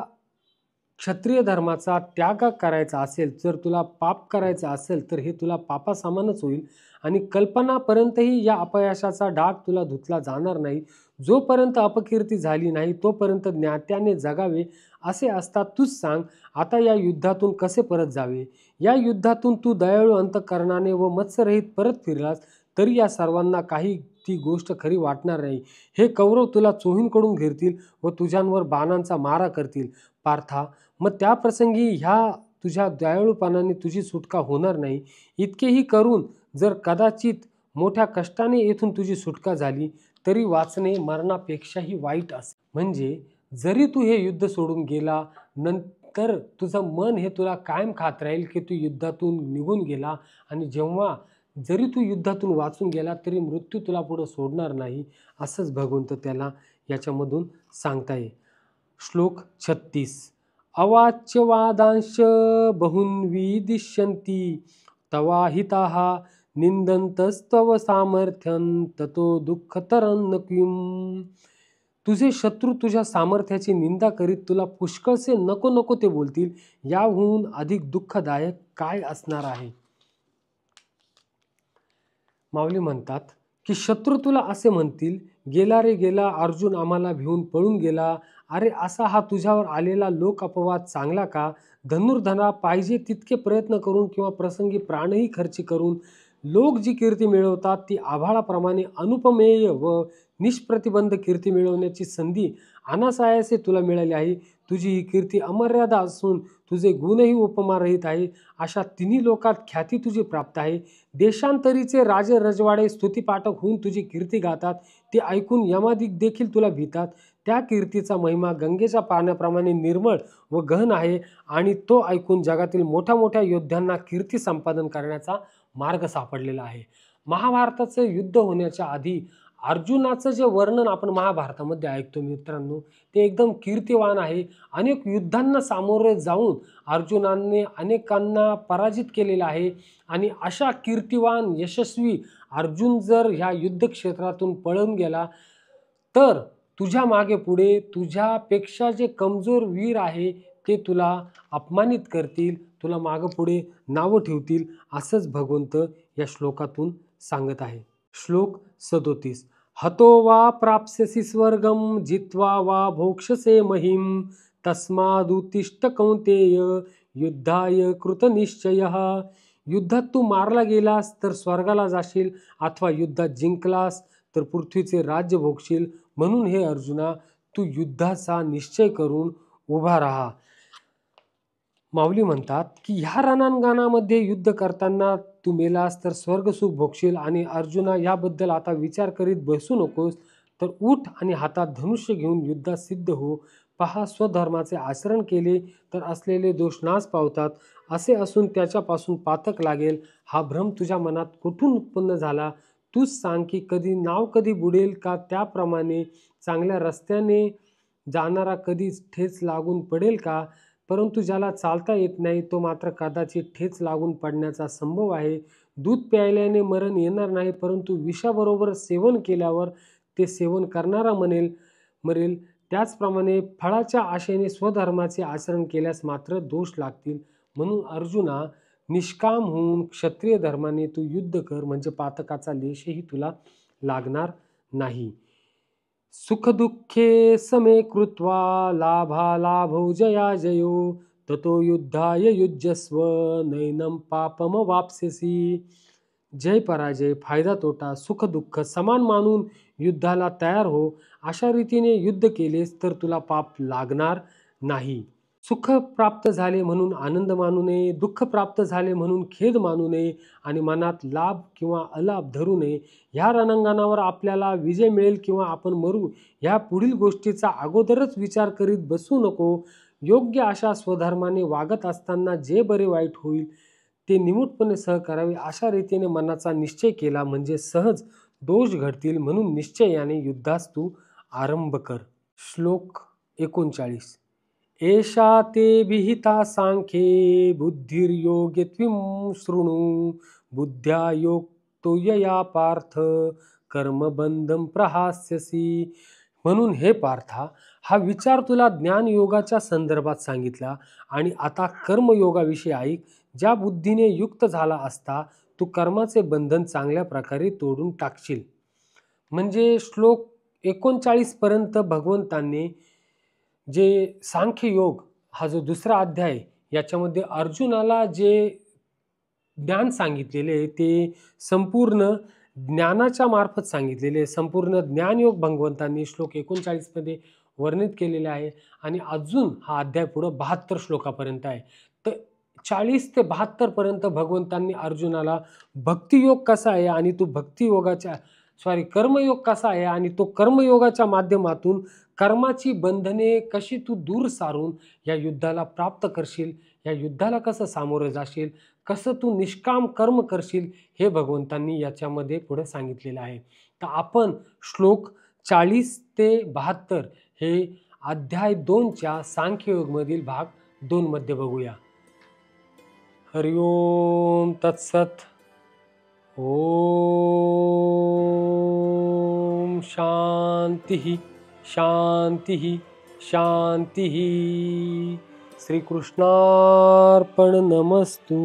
क्षत्रिय धर्माचा त्याग करायचा असेल, जर तुला पाप करायचं असेल तर हे तुला पापासमानच होईल आणि कल्पनापर्यंतही या अपयशाचा डाग तुला धुतला जाणार नाही. जोपर्यंत अपकीर्ती झाली नाही तोपर्यंत ज्ञात्याने जगावे असे असता तूच सांग. आता या युद्धातून कसे परत जावे? या युद्धातून तू दयाळू अंतःकरणाने व मत्सरहित परत फिरलास तरी या सर्वांना काही ती गोष्ट खरी वाटणार नाही. हे कौरव तुला चोहींकडून घेरतील व तुझ्यांवर बाणांचा मारा करतील पार्था. मग त्या प्रसंगी ह्या तुझ्या दयाळूपणाने तुझी सुटका होणार नाही. इतकेही करून जर कदाचित मोठ्या कष्टाने येथून तुझी सुटका झाली तरी वाचणे मरणापेक्षाही वाईट असे. म्हणजे जरी तू हे युद्ध सोडून गेला नंतर तुझं मन हे तुला कायम खात राहील की तू युद्धातून निघून गेला, आणि जेव्हा जरी तू युद्धातून वाचून गेला तरी मृत्यू तुला पुढं सोडणार नाही, असंच भगवंत त्याला याच्यामधून सांगताय. श्लोक 36. अवाच्यवादांश बहुन्विदिष्यन्ति तवाहिताः निंदन्तस्तव सामर्थ्यं ततो दुःखतरं न किं. तुझे शत्रू तुझ्या सामर्थ्याची निंदा करीत तुला पुष्कळसे नको नको ते बोलतील. याहून अधिक दुःखदायक काय असणार आहे? माऊली म्हणतात की शत्रू तुला असे म्हणतील, गेला रे गेला, अर्जुन आम्हाला भिवून पळून गेला. अरे असा हा तुझ्यावर आलेला लोक अपवाद चांगला का? धनुर्धरा पाहिजे तितके प्रयत्न करून किंवा प्रसंगी प्राणही खर्ची करून लोक जी कीर्ती मिळवतात ती आभाळाप्रमाणे अनुपमेय व निष्प्रतिबंध कीर्ती मिळवण्याची संधी अनासायासे तुला मिळाली आहे. तुझी ही कीर्ती अमर्यादा असून तुझे गुणही उपमारहित आहे. अशा तिन्ही लोकात ख्याती तुझी प्राप्त आहे. देशांतरीचे राजे रजवाडे स्तुतीपाठक होऊन तुझी कीर्ती गातात. ते ऐकून यमादिक देखील तुला भीतात. त्या कीर्तीचा महिमा गंगेच्या पाण्याप्रमाणे निर्मळ व गहन आहे, आणि तो ऐकून जगातील मोठ्या मोठ्या योद्ध्यांना कीर्ती संपादन करण्याचा मार्ग सापडलेला आहे. महाभारताचं युद्ध होण्याच्या आधी अर्जुनाचं जे वर्णन आपण महाभारतामध्ये ऐकतो मित्रांनो, ते एकदम कीर्तिवान आहे. अनेक युद्धांना सामोरे जाऊन अर्जुनाने अनेकांना पराजित केलेला आहे. आणि अशा कीर्तिवान यशस्वी अर्जुन जर ह्या युद्धक्षेत्रातून पळून गेला तर तुझ्या मागे पुढे तुझ्यापेक्षा जे कमजोर वीर आहे ते तुला अपमानित करतील, तुला मागं पुढे नावं ठेवतील, असंच भगवंत या श्लोकातून सांगत आहे. श्लोक 37. हतो वा प्राप्स्यसि स्वर्गम जित्वा वा भोक्ष्यसे महिम तस्मादुत्तिष्ठ कौंतेय युद्धाय कृतनिश्चयः. युद्धात तू मारला गेलास तर स्वर्गाला जाशील, अथवा युद्धात जिंकलास तर पृथ्वीचे राज्य भोगशील. म्हणून हे अर्जुना, तू युद्धाचा निश्चय करून उभा राहा. माऊली म्हणतात की ह्या रणांगणामध्ये युद्ध करताना तू मेलास तर स्वर्गसुख भोगशील. आणि अर्जुना, याबद्दल आता विचार करीत बसू नकोस, तर उठ आणि हातात धनुष्य घेऊन युद्धात सिद्ध हो. पहा, स्वधर्माचे आचरण केले तर असलेले दोष नाश पावतात, असे असून त्याच्यापासून पातक लागेल. हा भ्रम तुझ्या मनात कुठून उत्पन्न झाला? तूच सांग की कधी नाव कधी बुडेल का? त्याप्रमाणे चांगल्या रस्त्याने जाणारा कधी ठेच लागून पडेल का? परंतु ज्याला चालता येत नाही तो मात्र कदाचित ठेच लागून पडण्याचा संभव आहे. दूध प्यायल्याने मरण येणार नाही, परंतु विषाबरोबर सेवन केल्यावर ते सेवन करणारा मरेल. त्याचप्रमाणे फळाच्या आशेने स्वधर्माचे आचरण केल्यास मात्र दोष लागतील. म्हणून अर्जुना, निष्काम होऊन क्षत्रिय धर्माने तू युद्ध कर, म्हणजे पातकाचा लेशही तुला लागणार नाही. सुखदुःखे समे कृत्वा लाभालाभौ जया जयो ततो युद्धाय युज्यस्व नैनं पापमवाप्स्यसि. जय पराजय, फायदा तोटा, सुख दुःख समान मानून युद्धाला तयार हो. अशा रीतीने युद्ध केलेस तर तुला पाप लागणार नाही. सुख प्राप्त झाले म्हणून आनंद मानू नये, दुःख प्राप्त झाले म्हणून खेद मानू नये, आणि मनात लाभ किंवा अलाभ धरू नये. ह्या रणांगणावर आपल्याला विजय मिळेल किंवा आपण मरू, ह्या पुढील गोष्टीचा अगोदरच विचार करीत बसू नको. योग्य अशा स्वधर्माने वागत असताना जे बरे वाईट होईल ते निमूटपणे करावे. अशा रीतीने मनाचा निश्चय केला म्हणजे सहज दोष घडतील. म्हणून निश्चयाने युद्धास तू आरंभ कर. श्लोक 39. एषा ते विहिता सांख्ये बुद्धिर्योगे त्विं शृणु बुद्ध्या योक्तो यया पार्थ कर्मबंधं प्रहास्यसि. म्हणून हे पार्था, हा विचार तुला ज्ञानयोगाच्या संदर्भात सांगितला, आणि आता कर्मयोगाविषयी ऐक. ज्या बुद्धीने युक्त झाला असता तू कर्माचे बंधन चांगल्या प्रकारे तोडून टाकशील. म्हणजे श्लोक 39 पर्यंत भगवंतांनी जे सांख्ययोग हा जो दुसरा अध्याय आहे, याच्यामध्ये अर्जुनाला जे ज्ञान सांगितलेले आहे ते संपूर्ण ज्ञानाच्या मार्फत सांगितलेले आहे. संपूर्ण ज्ञानयोग भगवंतांनी श्लोक 39 मध्ये वर्णित केलेले आहे आणि अजून हा अध्याय पुढे 72 श्लोकापर्यंत आहे. तर 40 ते 72 पर्यंत भगवंतांनी अर्जुनाला भक्तियोग कसा आहे आणि तो कर्मयोग कसा आहे आणि तो कर्मयोगाच्या माध्यमातून कर्माची बंधने कशी तू दूर सारून या युद्धाला प्राप्त करशील, या युद्धाला कसं सामोरं जाशील, कसं तू निष्काम कर्म करशील, हे भगवंतांनी याच्यामध्ये पुढे सांगितलेलं आहे. तर आपण श्लोक 40 ते 72 हे अध्याय 2च्या सांख्ययोगमधील भाग 2 मध्ये बघूया. हरि ओम तत्सत. ओम शांती शांती शांती. श्रीकृष्णार्पण नमस्तु.